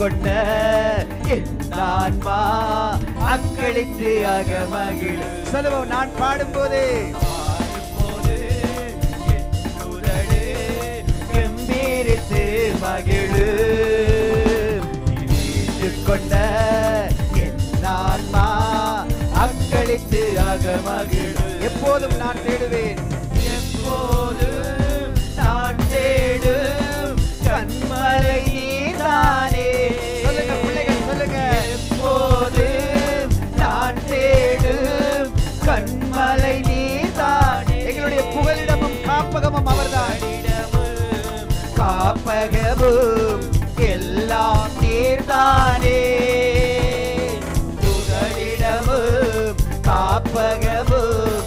கொண்ட என் ஆன்மா அக்களித்து அகமகிழ். சொல்லுவோம், நான் பாடும்போது கம்பீரித்து மகிழு. கொண்ட என் ஆன்மா அக்களித்து அகமகிழ். எப்போதும் நான் தேடுவேன், எப்போதும் நான் தேடும் கண்மலை நீதானே. சொல்லுங்க பிள்ளைகள், சொல்லுங்க. எப்போதும் நான் தேடும் கண்மலை நீதானே. எங்களுடைய புகலிடமும் காப்பகமும் அவர்தான். காப்பகமும் எல்லாம் நீர்தானே. புகலிடமும் காப்பகமும்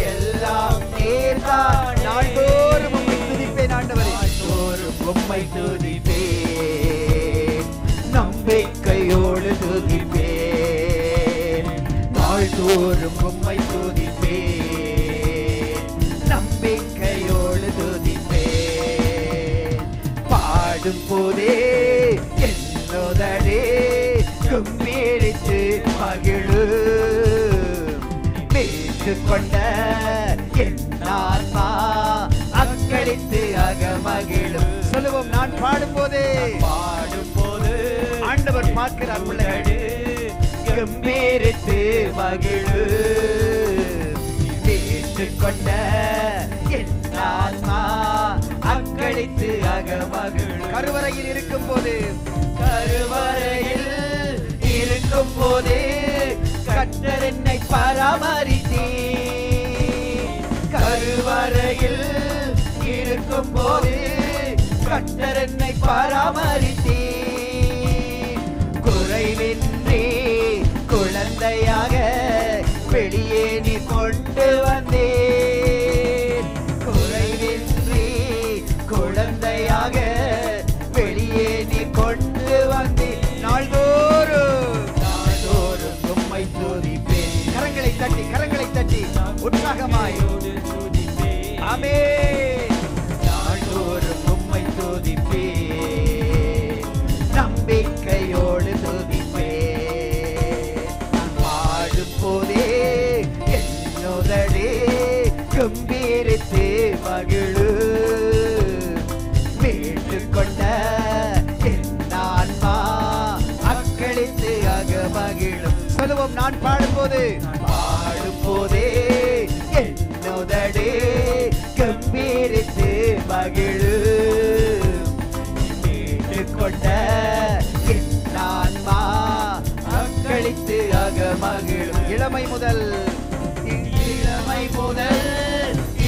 எல்லாம் நீர்தான். நாள்தோறும் உம்மை துதிப்பேன் ஆண்டவரே, நாள்தோறும் உம்மை துதிப்பேன், நம்பிக்கையோடு துதிப்பேன். நாள்தோறும் உம்மை துதிப்பேன், நம்பிக்கையோடு துதிப்பேன். பாடும் போதே என்னுதடே கம்பீரித்து மகிழு. கொண்ட என் ஆன்மா அக்களித்து அகமகிழும். சொல்லுவோம், நான் பாடும்போது ஆண்டவர் பார்க்கிறார். பிள்ளைகளே, கம்பீரித்து மகிழு. கொண்ட என் ஆன்மா அக்களித்து அகமகிழும். கருவறையில் இருக்கும் போது, கருவறையில் இருக்கும் போது கர்த்தர் என்னை பராமரித்தீர். கருவறையில் இருக்கும் போது கர்த்தர் என்னை பராமரித்தீர். குறைவின்றி குழந்தையாக வெளியே நீ கொண்டு வந்தீர். குறைவின்றி குழந்தையாக வெளியே நீ கொண்டு வந்தீர். நாள்தோறும் உம்மை துதிப்பேன். கரங்களை தட்டி, கரங்களை தட்டி உற்சாகமாய் ஆமென். நாள்தோறும் உம்மை துதிப்பேன், நம்பிக்கையோடு துதிப்பேன். நான் பாடும் போதே என்னுதடே கம்பீரித்து மகிழு. மீட்டுக்கொண்ட என் ஆன்மா அக்களித்து அகமகிழும். சொல்லுவோம், நான் பாடும்போது என்னுதடே கம்பீரித்து மகிழு. மீட்டுக்கொண்ட என் ஆன்மா அக்களித்து அகமகிழும். இளமை முதல்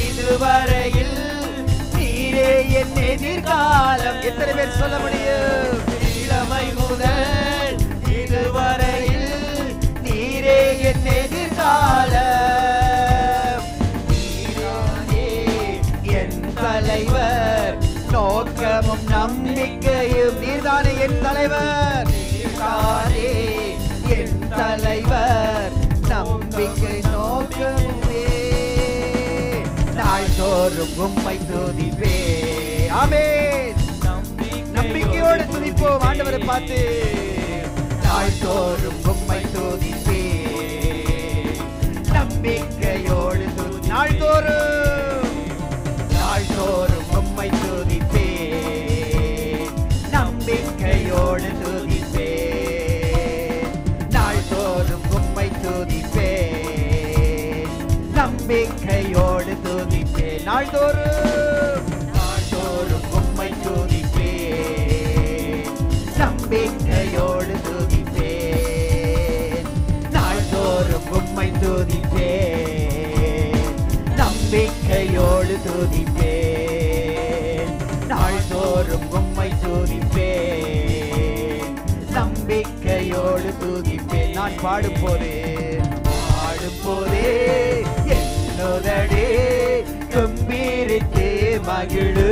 இதுவரையில் நீரே என் எதிர்காலம். எத்தனை பேர் சொல்ல முடியும்? இளமை முதல் இதுவரையில் நீரே என் எதிர்காலம். நீரானே என் தலைவர், நோக்கமும் நம்பிக்கையும். நீர்தானே என் தலைவர், நீர்தானே என் தலைவர், நம்பிக்கை நோக்கமுமே. நாள்தோறும் உம்மை துதிப்பே. ஆமென். நம்பிக்கையோடு துதிப்போம் ஆண்டவரை பார்த்து. நாள்தோறும் உம்மை துதிப்பே, நம்பிக்கையோடு நாள்தோறும் உம்மை துதிப்பே, நம்பிக்கையோடு துதிப்பே. நாள்தோறும் உம்மை துதிப்பே, நம்பிக்கையோடு துதிப்பே. நாள்தோறும் உம்மை துதிப்பே, நம்பிக்கையோடு துதிப்பே. நாள்தோறும் உம்மை துதிப்பே, நம்பிக்கையோடு துதிப்பே. நாள்தோறும் உம்மை துதிப்பே, நம்பிக்கையோடு துதிப்பே. நான் பாடும்போதே என்னுதடே கம்பீரித்து மகிழு.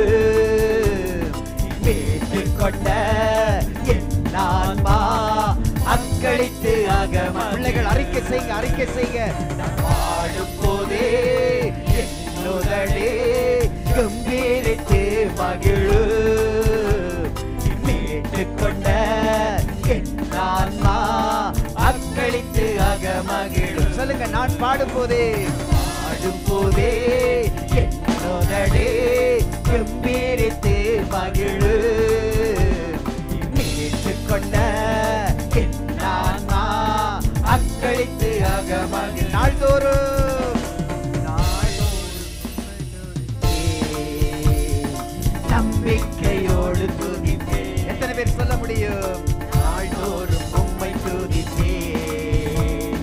மீட்டுக்கொண்ட என் ஆன்மா அக்களித்து அகமகிழும். பிள்ளைகள் அறிக்கை செய்க, அறிக்கை செய்க. பாடும்போதே என்னுதடே கம்பீரித்து மகிழு. மீட்டுக்கொண்ட நான் பாடும் போதே என்னோடே கம்பீரித்து மகிழு கொண்ட என்னாமா அக்களித்து அகமகி நாள்தோறும் நம்பிக்கையோடு துதிப்பேன். எத்தனை பேர் சொல்ல முடியும்? நாள்தோறும் உம்மை துதிப்பேன்,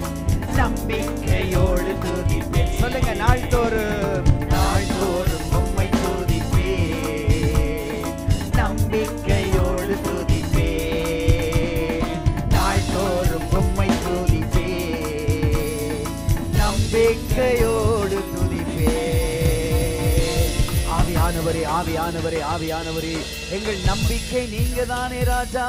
நம்பிக்கையோடு துதிப்பேன். சொல்லுங்க, நாள்தோறும் நாள்தோறும் உம்மை துதிப்பேன், நம்பிக்கையோடு துதிப்பேன், நாள்தோறும் உம்மை துதிப்பேன், நம்பிக்கையோடு துதிப்பேன். ஆவியானவரே, ஆவியானவரே, ஆவியானவரே, எங்கள் நம்பிக்கை நீங்க தானே ராஜா,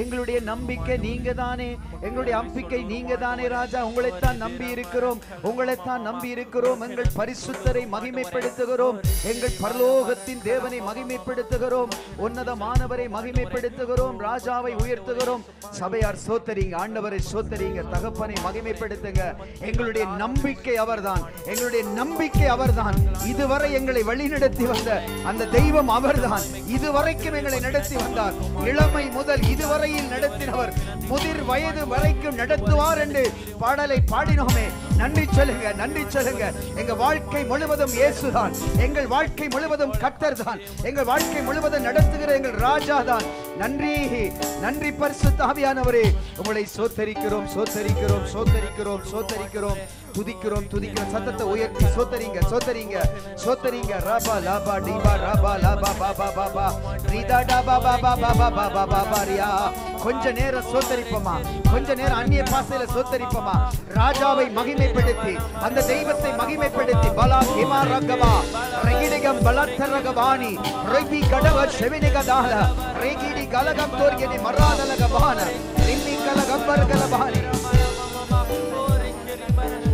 எங்களுடைய நம்பிக்கை நீங்க தானே, எங்களுடைய நம்பிக்கை நீங்க தானே ராஜா. உங்களைத்தான் நம்பி இருக்கிறோம், உங்களைத்தான் நம்பி இருக்கிறோம். எங்கள் பரிசுத்தரை மகிமைப்படுத்துகிறோம், எங்கள் பரலோகத்தின் தேவனை மகிமைப்படுத்துகிறோம், உன்னதமானவரை மகிமைப்படுத்துகிறோம், ராஜாவை உயர்த்துகிறோம். சபையார் சோத்தரிங்க, ஆண்டவரை சோத்தரிங்க, தகப்பனை மகிமைப்படுத்துங்க. எங்களுடைய நம்பிக்கை அவர்தான், எங்களுடைய நம்பிக்கை அவர்தான். இதுவரை எங்களை வழிநடத்தி வந்த அந்த தெய்வம் அவர்தான். இதுவரைக்கும் எங்களை நடத்தி வந்தார். இளமை முதல் இதுவரையில் நடத்தினவர் முதிர் வயது வரைக்கும் நடத்துவார் என்று பாடலை பாடினோமே. நன்றி சொல்லுங்க, நன்றி சொல்லுங்க. எங்க வாழ்க்கை முழுவதும் இயேசுதான், எங்கள் வாழ்க்கை முழுவதும் கர்த்தர் தான், எங்கள் வாழ்க்கை முழுவதும் நடத்துகிற எங்கள் ராஜா தான். நன்றி, நன்றி பரிசுத்த ஆவியானவரே. உங்களை சோத்தரிக்கிறோம், சோத்தரிக்கிறோம், சோத்தரிக்கிறோம், சோத்தரிக்கிறோம், துதிக்கிறோம், துதிக்கிறோம். சத்தத்தை உயர்த்தி சோத்தரிங்க, சோத்தரிங்க, சோத்தரிங்க. ரபா லாபா டிபா ரபா லாபா பாபா பாபா ரிதா டபா பாபா பாபா பாபா பாபாரியா. கொஞ்ச நேரம் சோத்தரிப்போமா, கொஞ்ச நேரம் அந்நிய பாசையில சோத்தரிப்போமா. ராஜாவை மகிமைப்படுத்தி, அந்த தெய்வத்தை மகிமைப்படுத்தி. பலா ஹிமா ரகவா ரெகிடிகம் பலத்தரகவாணி ரெபி கடவ செவினிகதால ரெகிடி கலகம் தோர்கினி மராதலகவான ரிம்மி கலகம்பர் கலபானி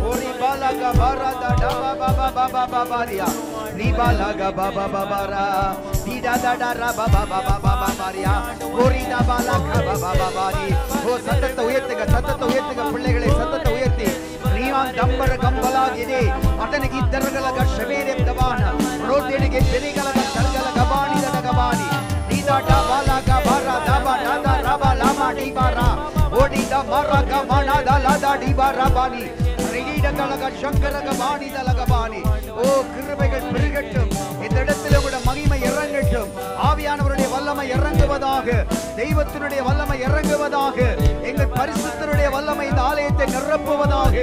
ஓரி பாலக பாரதா டபா பாபா பாபா பாபாரியா ரிபாலக பாபா பாபாரா டிடா டடா ரபா பாபா பாபா பாபாரியா ஓரி டபாலக பாபா பாபாரி. ஓ சத்தத்தை உயர்த்துங்க, சத்தத்தை உயர்த்துங்க பிள்ளைகளை, சத்தத்தை உயர்த்தி. ரியான் டம்பர கம்பலாகிதே அதனகி தரகலக ஷவேரே தவான ரோதேனிகே பெரிகலக தரகலக பாணி தடகபானி டிடா டபாலக பாரா டபா டடா ரபா லாமா டிபாரா ஓடி டமரா கமனா டலடா டிபாரா பானி ஓ கிருபைகள் பெருகட்டும், இந்த இடத்துல கூட மகிமை இறங்கட்டும். ஆவியானவருடைய வல்லமை இறங்குவதாக, தெய்வத்தினுடைய வல்லமை இறங்குவதாக, எங்கள் பரிசுத்தருடைய வல்லமை இந்த ஆலயத்தை நிரப்புவதாக.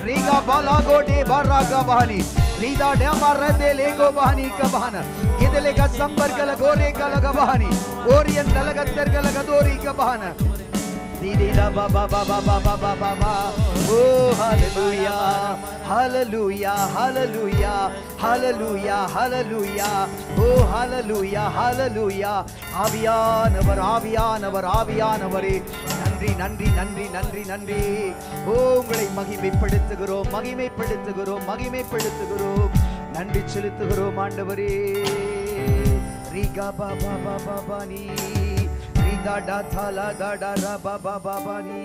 Reeka பாலாகோடே பாராகபானி Rita டேமாரதே லேகோபானி கபான இதலேக சம்பர்கல கோரே கலகபானி ஓரியன் தலகத்தர்கல கதோரி கபான. Oh hallelujah, hallelujah, hallelujah, hallelujah, hallelujah. Oh hallelujah, hallelujah. ஆவியானவர், ஆவியானவர், ஆவியானவரே, நன்றி, நன்றி, நன்றி, நன்றி, நன்றி. ஓ உங்களை மகிமைப்படுத்துகிறோம், மகிமைப்படுத்துகிறோம், மகிமைப்படுத்துகிறோம், நன்றி செலுத்துகிறோம் ஆண்டவரே. ரீகா பாபா பாபா பானி ரிதா தாலா டடா ரபா பாபா பானி.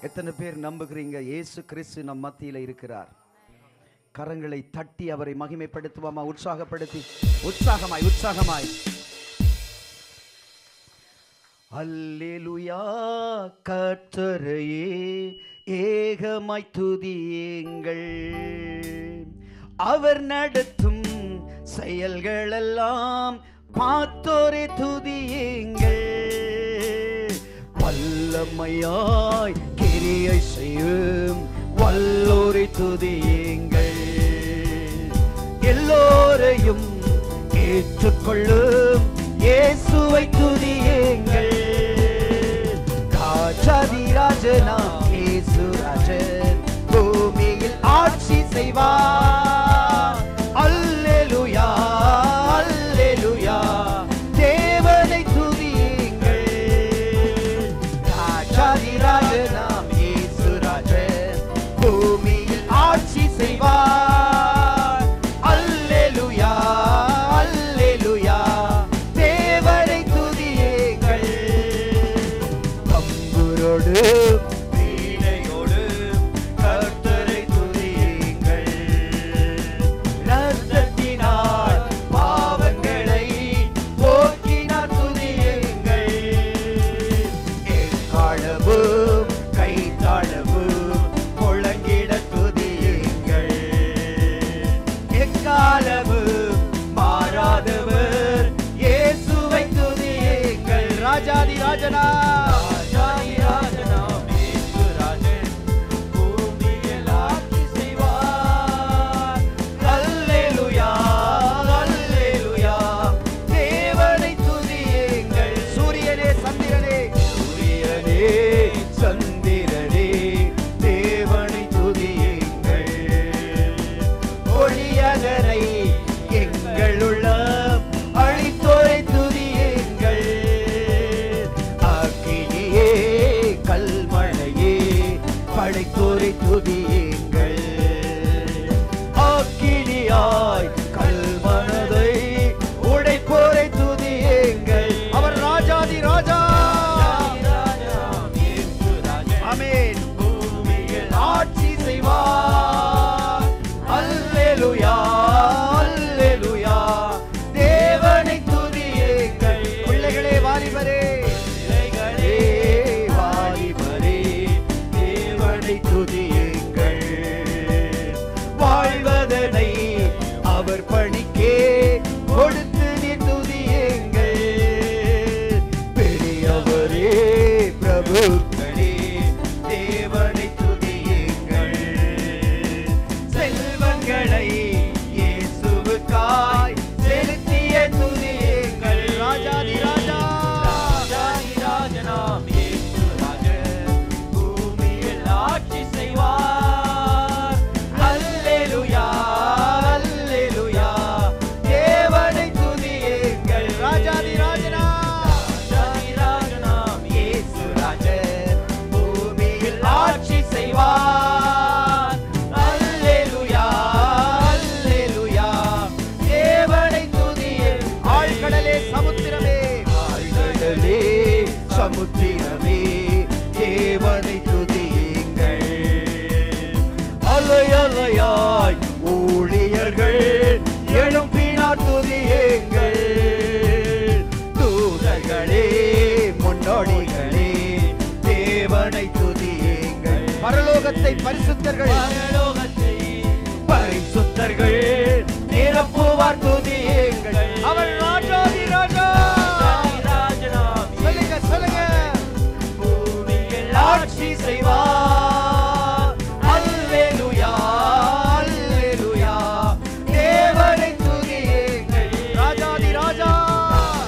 எத்தனை பேர் நம்புகிறீங்க இயேசு கிறிஸ்து நம் மத்தியில இருக்கிறார்? கரங்களை தட்டி அவரை மகிமைப்படுத்துவோமா? உற்சாகப்படுத்தி, உற்சாகமாய், உற்சாகமாய். அல்லேலூயா, கர்த்தரையே ஏகமாய் துதியுங்கள், அவர் நடத்தும் செயல்களெல்லாம் பார்த்தோரே துதியுங்கள், வல்லமையாய் கிரியை செய்யும் வல்லோரை துதியுங்கள், எல்லோரையும் ஏற்றுக்கொள்ளும் இயேசுவை துதியுங்கள், ராஜாதி ராஜனாம் இயேசு ராஜன் பூமியில் ஆட்சி செய்வார். அல்லேலூயா, அல்லேலூயா, தேவனை துதியுங்கள், ராஜாதி ராஜனாம் இயேசு ராஜன் பூமியில் ஆட்சி செய்வார். அல்லேலூயா, அல்லேலூயா, தேவனை துதியுங்கள், தம்புரோடு அழைத்தோரை துதியுங்கள். அக்கினியாய் கல்மனதை உடைப்போரை துதியுங்கள். அவர் ராஜாதி ராஜா. ஆமென். பூமியில் ஆட்சி செய்வார். அல்லேலூயா அல்லேலூயா. தேவனை துதியுங்கள். பிள்ளைகளே வாலிபரே வாலிபரே தேவனை துதியுங்கள். வாழ்வதனை அவர் பணிக்கே கொடுத்து நீ துதியுங்கள். பெரியவரே பிரபுக்களே தேவனை துதியுங்கள். செல்வங்களை இயேசுவுக்காய் செலுத்திய துதியுங்கள். ராஜாதி ராஜா ராஜாதி ராஜனாம் இயேசு ராஜன் பூமியில் ஆட்சி செய்வார். அல்லேலூயா அல்லேலூயா. தேவனை துதியுங்கள். ராஜாதி ராஜனா ராஜாதி ராஜனாம் இயேசு ராஜன் பூமியில் ஆட்சி செய்வார். அல்லேலூயா அல்லேலூயா. தேவனை துதியுங்கள். ஆழ்கடலே சமுத்திரமே ஆழ்கடலே சமுத்திரமே தேவனை துதியுங்கள். அலை அலையாய் ஊழியர்கள் எழும்பினார் துதியுங்கள். தூதர்களே முன்னோடிகளே தேவனை துதியுங்கள். பரலோகத்தை பரிசுத்தர்கள் பரிசுத்தர்கள் நிரப்புவார் துதியுங்கள். அவர் ராஜாதி ராஜா. சொல்லுங்க சொல்லுங்க. பூமியில் ஆட்சி செய்வார். அல்லேலூயா அல்லேலூயா. தேவனை துதியுங்கள். ராஜாதி ராஜா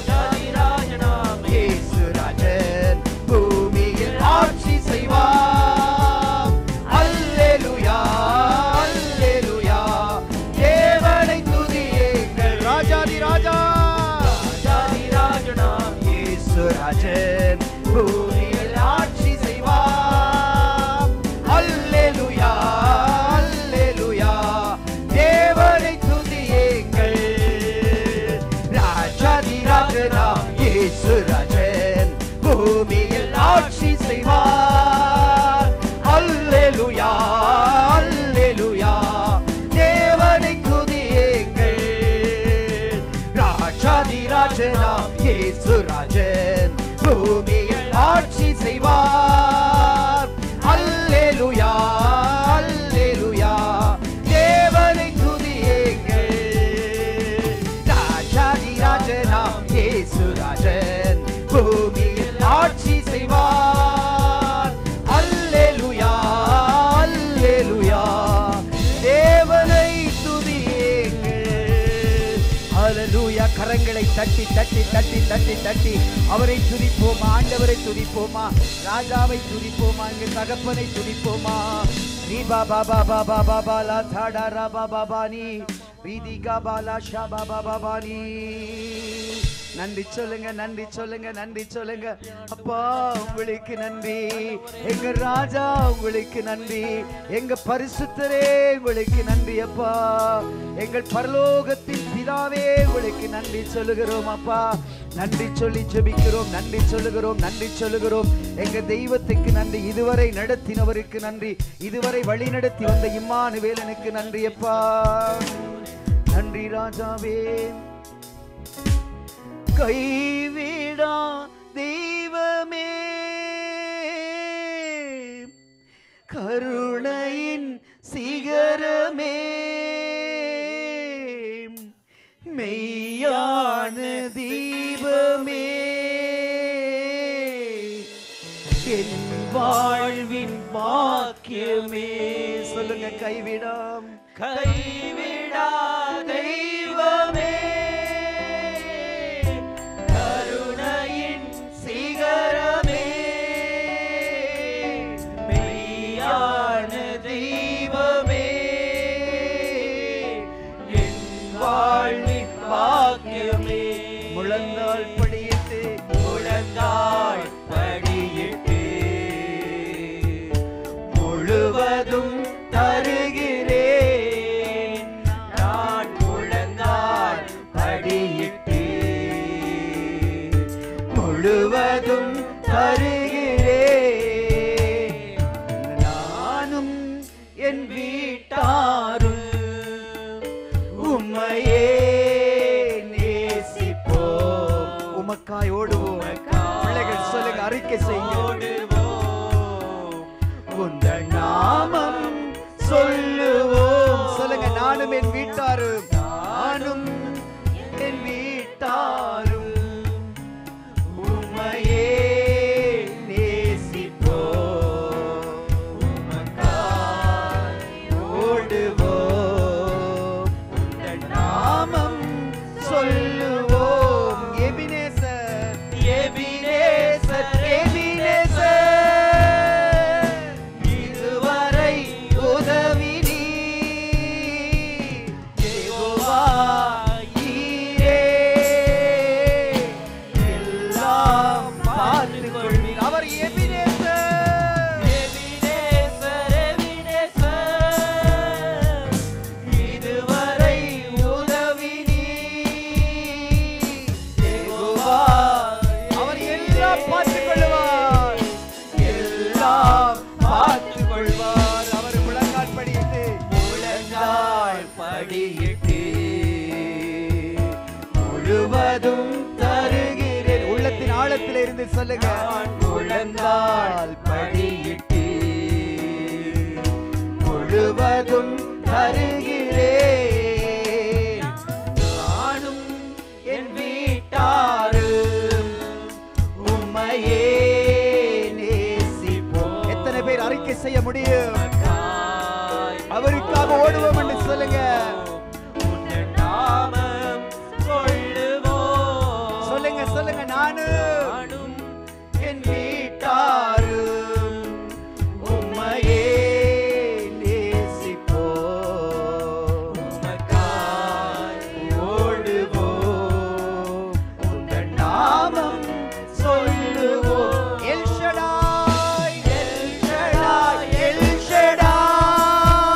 ராஜாதி ராஜனாம் இயேசு ராஜன் பூமியில் ஆட்சி செய்வார். அல்லேலூயா அல்லேலூயா. தேவனை துதியுங்கள். ராஜாதி ராஜா ராஜாதி ராஜனாம் இயேசு ராஜன் பூமியில் ஆட்சி செய்வார். அல்லேலூயா அல்லேலூயா. தேவனை துதியுங்கள். ராஜாதி ராஜனாம் இயேசு ராஜன் பூமியில் ஆட்சி செய்வார். அல்லேலூயா அல்லேலூயா. தேவனை துதியுங்கள். ராஜாதி ராஜனாம் இயேசு ராஜன் பூமியில் ஆட்சி செய்வார். அல்லேலூயா அல்லேலூயா. தேவனை துதியுங்கள். ராஜாதி ராஜனாம் இயேசு ராஜன் பூமியில் ஆட்சி செய்வார். அல்லேலூயா அல்லேலூயா. தேவனை துதியுங்கள். ஹல்லேலூயா. கரங்களை தட்டி தட்டி தட்டி தட்டி தட்டி அவரை துதிப்போமா. ஆண்டவரை துதிப்போமா. ராஜாவை துதிப்போமா. எங்கள் தகப்பனை துதிப்போமா. ரீபா பாபா பாபா பாபா லா தாடா ராபா பாபானி ரீதிகா பாலா ஷா பாபா பாபானி. நன்றி சொல்லுங்க நன்றி சொல்லுங்க நன்றி சொல்லுங்க. அப்பா உங்களுக்கு நன்றி. எங்க ராஜா உங்களுக்கு நன்றி. எங்க பரிசுத்தரே உங்களுக்கு நன்றி. அப்பா எங்கள் பரலோகத்தின் பிதாவே உங்களுக்கு நன்றி சொல்லுகிறோம். அப்பா நன்றி சொல்லி ஜெபிக்கிறோம். நன்றி சொல்லுகிறோம். நன்றி சொல்லுகிறோம். எங்க தெய்வத்துக்கு நன்றி. இதுவரை நடத்தினவருக்கு நன்றி. இதுவரை வழி நடத்தி வந்த இம்மானுவேலனுக்கு நன்றி. அப்பா நன்றி ராஜாவே. கைவிடா தெய்வமே கருணையின் சிகரமே மெய்யான தீபமே என் வாழ்வின் பாக்கியமே. சொல்லுங்க. கைவிடாம் கைவிடா தெய்வமே கருணையின் சிகரமே மெய்யான தெய்வமே என் வாழ்வின் பாக்கியமே. முழந்தாள் படியிட்டு முழந்தாள் படியிட்டு முழு என் வீட்டாரும் உம்மையே நேசிப்போம். உமக்காய் ஓடுவோம். பிள்ளைகள் சொல்லுங்க, அறிக்கை செய்யுங்க. உந்தன் நாமம் சொல்லுவோம். சொல்லுங்க, நானும் என் வீட்டாரும், நானும் என் வீட்டாரும் உம்மையே நேசிப்போம். உமக்காய் ஓடுவோம். உந்தன் நாமம் சொல்லுவோம். எபினேசர், எபினேசர், எபினேசர், இதுவரை உதவி நீர். யெகோவா ஈரே, எல்லாம் பார்த்துக் கொள்வீர். அவர் எபினேசர், எபினேசர், எபினேசர், இதுவரை உதவி நீர். யெகோவா, அவர் எல்லாம் பார்த்துக் கொள்வார், எல்லாம் பார்த்துக் கொள்வார். அவர் முழங்கால் படியிட்டு, முழங்கால் படியிட்டு முழுவதும் தருகிறேன். உள்ளத்தின் ஆழத்தில் இருந்து சொல்லுங்க, முழங்கால் படியிட்டு முழுவதும் தருகிறேன். நானும் என் வீட்டாரும் உம்மையே நேசிப்போம். எத்தனை பேர் அறிக்கை செய்ய முடியும்? அவருக்காக ஓடுவோம் என்று சொல்லுங்க. சொல்லுங்க, சொல்லுங்க, நானும் என் வீட்டாரும் உம்மையே நேசிப்போம். உமக்காய் ஓடுவோம். உந்தன் நாமம் சொல்லுவோம். L Shaddai, L Shaddai, L Shaddai,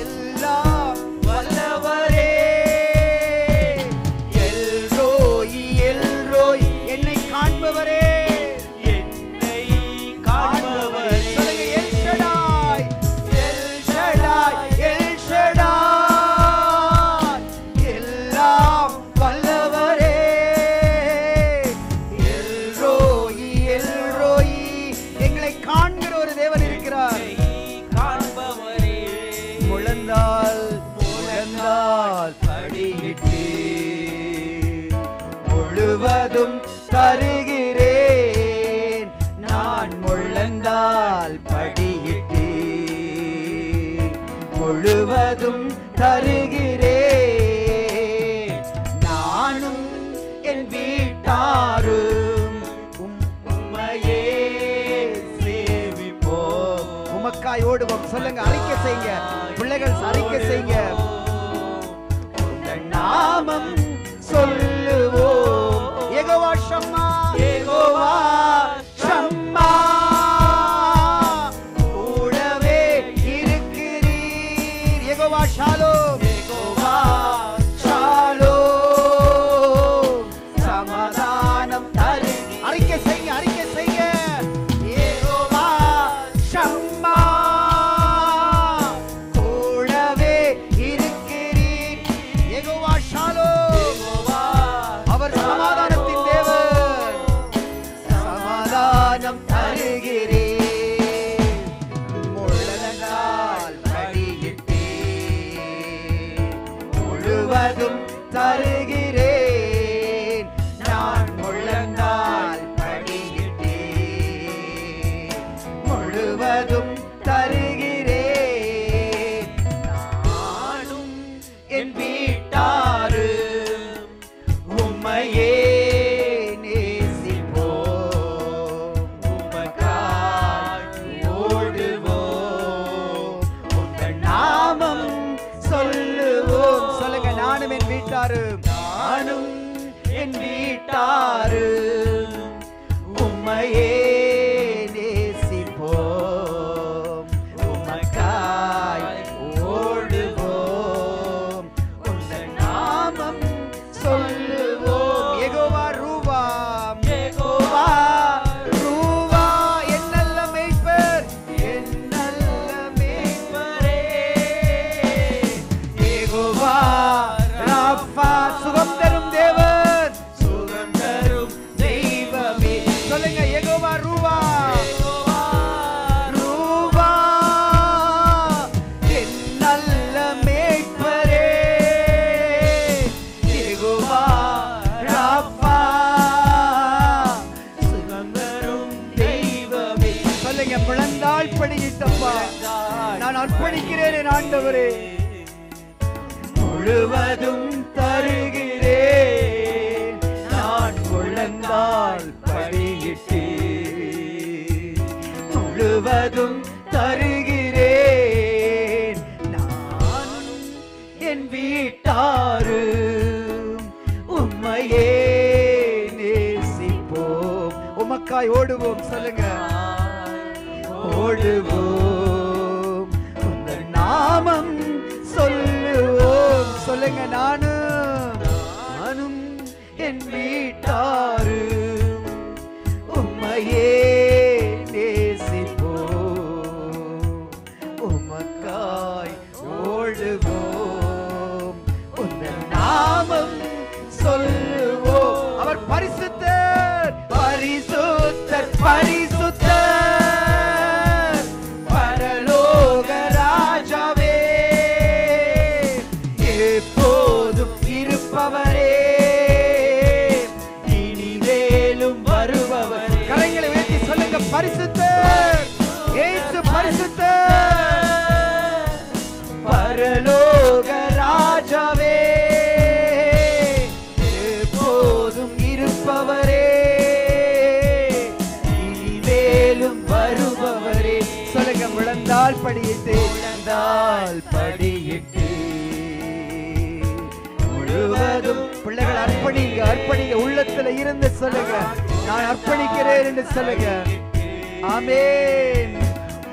எல்லாம் வல்லவரே. எல் ரோயி, எல் ரோயி, என்னை காண்பவரே, என்னை காண்பவரே. சொல்லுங்க, L Shaddai, L Shaddai, L Shaddai, எல்லாம் வல்லவரே. எல் ரோயி, எல் ரோயி, எங்களை காண்கிற ஒரு தேவன் இருக்கிறார். காண்பவரே, முழந்தால் முழந்தால் படியிட்டு முழுவதும் தருகிறேன். நான் முழந்தால் படியிட்டு முழுவதும் தருகிறேன். நானும் என் வீட்டாரும் உம்மையே சேவிப்போம். உமக்காய் ஓடுவோம். சொல்லுங்க, அறிக்கை செய்யுங்க. பிள்ளைகள் அறிக்கை செய்யுங்க. உந்தன் நாமம் சொல்லுவோம். யெகோவா ஷம்மா, யெகோவா ஷம்மா, கூடவே இருக்கிறீர். யெகோவா ஷாலோம், யெகோவா ஷாலோம், சமாதானம் தரு. அறிக்கை செய்யுங்க, அறிக்கை செய்யுங்க. யெகோவா ஷம்மா, கூடவே இருக்கிறீர். யெகோவா ஷாலோம், அவர் சமாதானத்தின் தேவன். சமாதானம் தருகிறேன். முழங்கால் படியிட்டு முழுவதும் தருகிறேன். நான் முழங்கால் படியிட்டு முழுவதும் தருகிறேன். நானும் என் வீட்டாரும் உம்மையே நேசிப்போம். உமக்காய் ஓடுவோம். உந்தன் நாமம் சொல்லுவோம். சொல்லுங்க, நானும் என் வீட்டாரும், நானும் என் வீட்டாரும் உம்மையே நேசிப்போம். உமக்காய் ஓடுவோம். உந்தன் நாமம் சொல்லுவோம். யெகோவா ரூவா, யெகோவா ரூவா, என் நல்ல மேய்ப்பர், என் நல்ல மேய்ப்பர். நான் அர்ப்பணிக்கிறேன் என் ஆண்டவரே, முழுவதும் தருகிறேன், நான் முழந்தாள் படியிட்டு முழுவதும் தருகிறேன், நான் என் வீட்டாரு உம்மையே நேசிப்போம். உமக்காய் ஓடுவோம், சொல்லுங்க, ஓடுவோம், உங்கள் நாமம் சொல்லுவோம், சொல்லுங்க, நானும் என் வீட்டாரு உம்மையே நேசிப்போம், உமக்காய் ஓடுவோம், உங்கள் நாமம் சொல்லுவோம். அவர் பரிசுத்தர், பரிசுத்தர், பரிசுத்தர், பரலோக ராஜாவே, எப்போதும் இருப்பவரே, இனிமேலும் வருபவர். கரங்களை உயர்த்தி சொல்லுங்க, பரிசுத்தர், இயேசு பரிசுத்தர், பரலோக ராஜாவே, எப்போதும் இருப்பவரே, இனிமேலும் வருபவரே. சொல்லுங்க, முழந்தால் படியிட்டு, முழந்தால் படியிட்டு முழுவதும். பிள்ளைகள் அர்ப்பணிங்க, அர்ப்பணிங்க, உள்ளத்துல இருந்து சொல்லுங்க, நான் அர்ப்பணிக்கிறேன் என்று சொல்லுங்க. ஆமென்.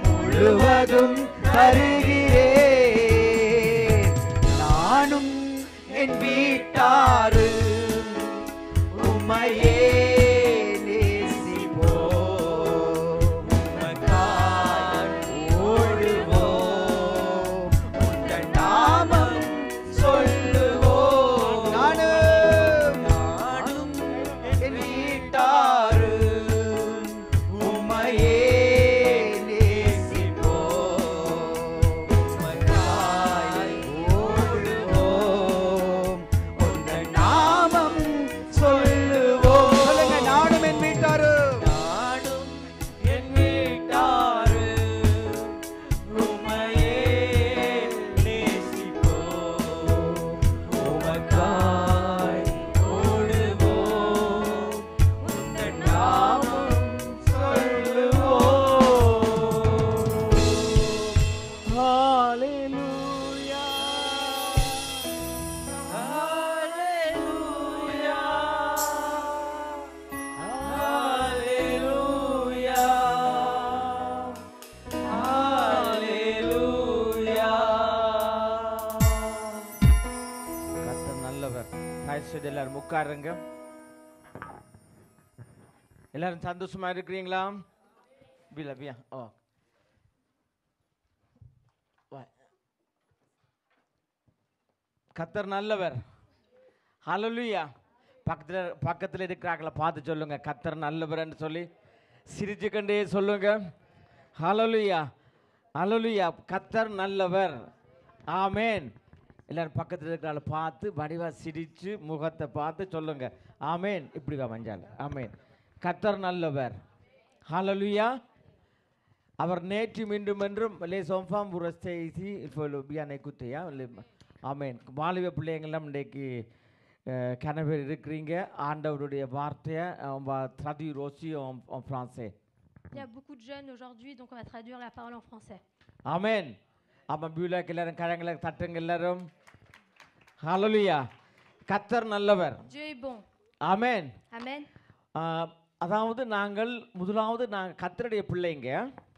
முழுவதும் தருகிறேன், நானும் என் வீட்டாரு உம்மையே நேசிப்போம், உமக்காய் ஓடுவோம், உங்கள் நாமம் சொல்லுவோம், நானும் என் வீட்டாரு உம்மையே நேசிப்போம், உமக்காய் ஓடுவோம், உங்கள் நாமம் சொல்லுவோம். சொல்லுங்க, நானும் என் வீட்டாரு, நானும் என் வீட்டாரு உம்மையே நேசிப்போம், உமக்காய் ஓடுவோம், உங்கள் நாமம் சொல்லுவோம். ஹalleluya, ஹalleluya, ஹalleluya, ஹalleluya. கர்த்தர் நல்லவர். தாய்ச்சது எல்லாரும் உட்காருங்க. எல்லாரும் சந்தோஷமா இருக்கிறீங்களா? பிலபியா, ஓ கர்த்தர் நல்லவர். ஹalleluya. பக்கத்துல இருக்கிறாங்கள பார்த்து சொல்லுங்க, கர்த்தர் நல்லவர்னு சொல்லி சிரிச்சுக்கண்டே சொல்லுங்க. ஹalleluya, ஹalleluya, கர்த்தர் நல்லவர். ஆமென். எல்லாரும் பக்கத்துல இருக்கிறாங்கள பார்த்து வடிவா சிரிச்சு முகத்தை பார்த்து சொல்லுங்க, ஆமென். இப்படி வா மஞ்சால், ஆமென். கர்த்தர் நல்லவர். ஹalleluya. அவர் நேற்றும் இன்றும் என்றும் les enfants vous restez ici, il faut le bien écouter. ஆமென். வாலிப பிள்ளைங்கெல்லாம் இன்றைக்கு கனவில் இருக்கிறீங்க. ஆண்டவருடைய வார்த்தையை traduire aussi en français. Il y a beaucoup de jeunes aujourd'hui, donc on va traduire la parole en français. ஆமென். ஆமா, பியூலாக்கு எல்லாரும் கரங்களை தட்டுங்க எல்லாரும். ஹalleluya. கர்த்தர் நல்லவர். Dieu est bon. ஆமென். Amen. அதாவது முதலாவது நாங்கள் கர்த்தருடைய பிள்ளைங்க.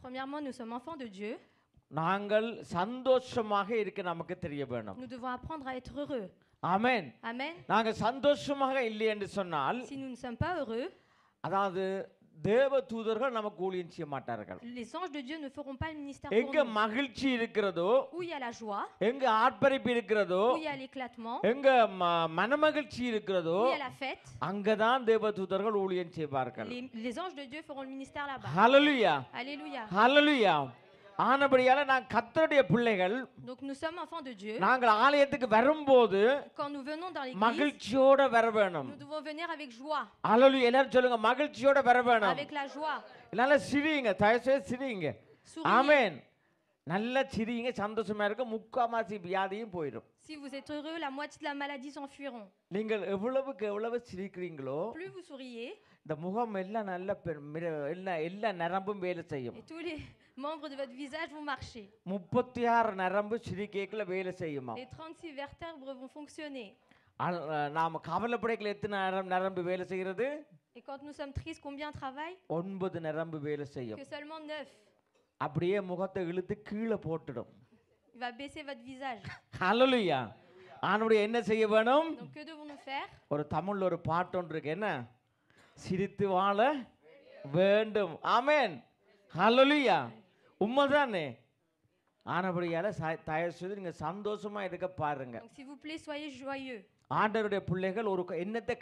Premièrement, nous sommes enfants de Dieu. நாங்கள் சந்தோஷமாக இருக்க நமக்கு தெரிய வேணும். Nous devons apprendre à être heureux. ஆமென். Amen. நாங்கள் சந்தோஷமாக இல்லை என்று சொன்னால், Si nous ne sommes pas heureux, அதாவது தேவ தூதர்கள் நமக்கு ஊழியம் செய்ய மாட்டார்கள். les anges de Dieu ne feront pas le ministère எங்க pour nous. மகிழ்ச்சி இருக்கிறதோ, Où il y a la joie, எங்க ஆர்ப்பரிப்பு இருக்கிறதோ, où il y a l'éclatement, எங்க மனமகிழ்ச்சி இருக்கிறதோ, où il y a la fête, அங்கதான் தேவ தூதர்கள் ஊழியம் செய்வார்கள். les anges de Dieu feront le ministère là-bas. ஹalleluya. Alléluia. ஹalleluya. ஆனபடியால நான் கர்த்தருடைய பிள்ளைகள். Donc nous sommes enfants de Dieu. நாங்கள் ஆலயத்துக்கு வரும்போது Quand nous venons dans l'église, மகிழ்ச்சியோட வர வேணும். nous devons venir avec joie. ஹalleluya. எல்லாரும் சொல்லுங்க, மகிழ்ச்சியோட வர வேணும். Avec la joie. என்னால சிரிங்க, தயவுசெய்து சிரிங்க. Souriez. ஆமென். நல்ல சிரிங்க சந்தோஷமா இருக்க முக்காமாசி வியாதியும் போயிடும். Si vous êtes heureux, la moitié de la maladie s'enfuiront. நீங்கள் எவ்வளவுக்கு எவ்வளவு சிரிக்கிறீங்களோ Plus vous souriez, இந்த முகம் எல்லாம் நல்ல எல்லா நரம்பும் வேலை செய்யும். et tous les membres de votre visage vont marcher. 36 நரம்பு சிரிக்கைக்குள்ள வேலை செய்யுமா. Les 36 vertèbres vont fonctionner. நாம கவலைப்படைக்குள்ள எத்தனை நரம்பு வேலை செய்கிறது? Et quand nous sommes tristes, combien travaillent? 9 நரம்பு வேலை செய்யும். Que seulement 9. அப்படியே முகத்தை இழுத்து கீழே போட்டுடும். Il va baisser votre visage. ஹல்லேலூயா. ஆண்டவர் என்ன செய்ய வேணும்? Donc que devons-nous faire? ஒரு தமிழ்ல ஒரு பாட்டு ஒன்று இருக்கு, என்ன? சிரித்து வாழ வேண்டும். ஆமென். ஹல்லேலூயா. உண்மைதானே? ஆனபடியால தயவு செய்து நீங்க சந்தோஷமா இருக்க பாருங்க. Donc s'il vous plaît, soyez joyeux. ஆண்டவருடைய பிள்ளைகள் ஒரு என்னத்தை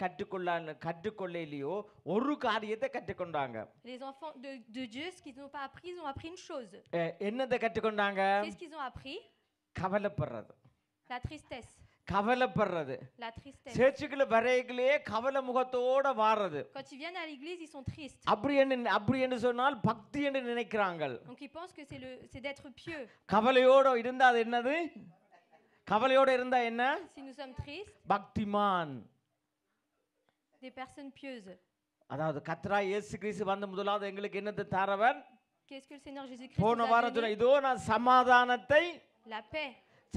கற்றுக்கொள்ளையிலையோ ஒரு காரியத்தை கற்றுக்கொண்டாங்க. Les enfants de Dieu, ce qu'ils n'ont pas appris, ils ont appris une chose. என்னத்தை கற்றுக்கொண்டாங்க? Qu'est-ce qu'ils ont appris? கவலைப்படுறது. La tristesse. கவலைப்படுறது. La tristesse. சேர்ச்சுக்குள்ள வரையிலே கவலை முகத்தோட வாரது. Quand ils viennent à l'église, ils sont tristes. அப்படி என்று சொன்னால் பக்தி என்று நினைக்கிறாங்க. Donc ils pensent que c'est d'être pieux. கவலையோட இருந்தா அது என்னது? கவலையோட இருந்தா என்ன? Si nous sommes tristes, பக்திமான். des personnes pieuses. அதாவது கர்த்தராகிய இயேசு கிறிஸ்து வந்த முதலாவது எங்களுக்கு என்னத்தை தரவர்? Qu'est-ce que le Seigneur Jésus-Christ போன nous a வாரம் donné? சொன்ன இதோ நான்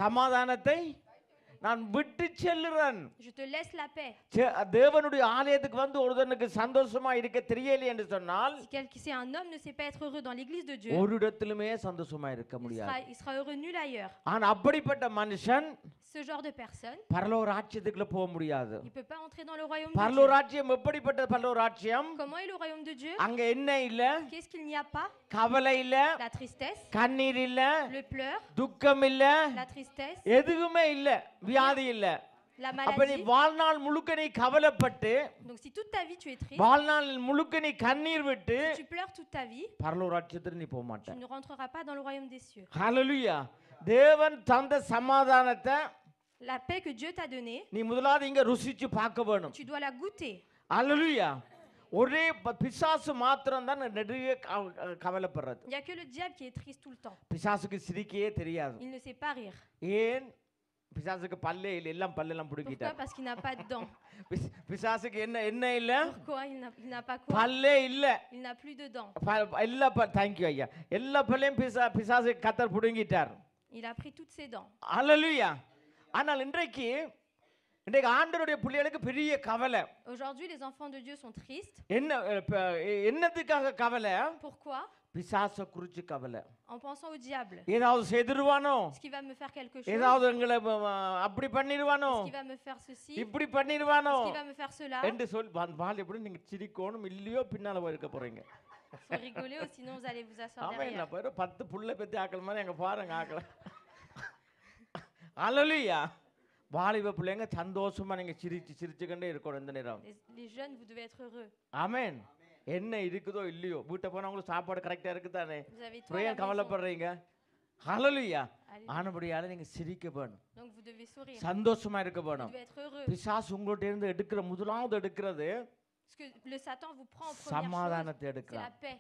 சமாதானத்தை நான் விட்டு செல்லுறேன். Je te laisse la paix. தேவனுடைய ஆலயத்துக்கு வந்து ஒருவனுக்கு சந்தோஷமா இருக்க தெரியல என்று சொன்னால், si un homme ne sait pas être heureux dans l'église de Dieu, ஒரு இடத்திலுமே சந்தோஷமா இருக்க முடியாது. il sera heureux nulle ailleurs. ஆனா அப்படிப்பட்ட மனுஷன் Ce genre de personne, பரலோக ராஜ்யத்துக்குள்ள போக முடியாது. il peut pas entrer dans le royaume de பரலோக Dieu. ராஜ்யம் எப்படிப்பட்ட பரலோக ராஜ்யம்? Comment est le royaume de Dieu? அங்க என்ன இல்ல? Qu'est-ce qu'il n'y a pas? கவலை இல்ல, La tristesse, கண்ணீர் இல்ல, le pleur, துக்கம் இல்ல, la tristesse, எதுவுமே இல்ல, வியாதி இல்ல. la அப்ப நீ maladie. வாழ்நாள் முழுக்க நீ கவலைப்பட்டு, Donc si toute ta vie tu es triste, வாழ்நாள் முழுக்க நீ கண்ணீர் விட்டு si tu pleures toute ta vie, பரலோக ராஜ்யத்துக்கு நீ போக மாட்ட. tu ne rentreras pas dans le royaume des cieux. ஹல்லேலூயா. தேவன் தந்த சமாதானத்தை La paix que Dieu t'a donnée, நீ முதலாவது இங்க ருசிச்சு பார்க்க வேணும். tu dois la goûter. ஹல்லேலூயா. ஒரே பிசாசு மாத்திரம் தான் நெடுக கவலைப்படுறது. Il n'y a que le diable qui est triste tout le temps. பிசாசுக்கு சிரிக்கவே தெரியாது. Il ne sait pas rire. ஏன்? பிசாசுக்கு பல்லே இல்ல, எல்லாம் பல்லெல்லாம் Pourquoi? புடுங்கிட்டார். Parce qu'il n'a pas de dents. பிசாசுக்கு என்ன இல்ல? Pourquoi? Il n'a pas quoi? பல்லே இல்ல. Il n'a plus de dents. எல்லா தேங்க்யூ ஐயா. எல்லா பல்லையும் பிசாசு கத்தர் புடுங்கிட்டார். Il a pris toutes ses dents. ஹல்லேலூயா. ஆனால் இன்றைக்கு ஆண்டவருடைய பிள்ளைகளுக்கு பெரிய கவலை. Aujourd'hui, les enfants de Dieu sont tristes. என்னத்துக்காக கவலை? Pourquoi? பிசாசை குறிச்சு கவலை. En pensant au diable. ஏதாவது செய்துருவானோ? Est-ce qu'il va me faire quelque chose? ஏதாவது எங்களை அப்படி பண்ணிடுவானோ? Est-ce qu'il va me faire ceci? இப்படி பண்ணிடுவானோ? Est-ce qu'il va me faire cela? என்று சொல்லி வால் எப்படி நீங்க சிரிக்கணும் இல்லையோ பின்னால போயிருக்க போறீங்க. Faut rigoler ou sinon vous allez vous asseoir ஆமா, என்ன derrière. பேரு 10 புள்ள பெத்தி ஆக்கள் மாதிரி எங்க பாருங்க ஆக்களை. ஹல்லேலூயா. வாலிப பிள்ளைங்க சந்தோஷமா நீங்க சிரிச்சுக்கிட்டே இருக்கணும் இந்த நேரம். Les jeunes, vous devez être heureux. ஆமென். என்ன இருக்குதோ இல்லையோ வீட்டை போனா உங்களுக்கு சாப்பாடு கரெக்டா இருக்குதானே? Vous avez tout à la ஏன் maison. கவலைப்படுறீங்க? ஹல்லேலூயா. ஆனபடியால நீங்க சிரிக்க வேணும். Donc vous devez sourire. சந்தோஷமா இருக்க Vous வேணும். devez être heureux. பிசாசு உங்கள்ட்ட இருந்து எடுக்கிற முதலாவது எடுக்கிறது Ce que le Satan vous prend en première சமாதானத்தை chose, c'est எடுக்கிறான். la paix.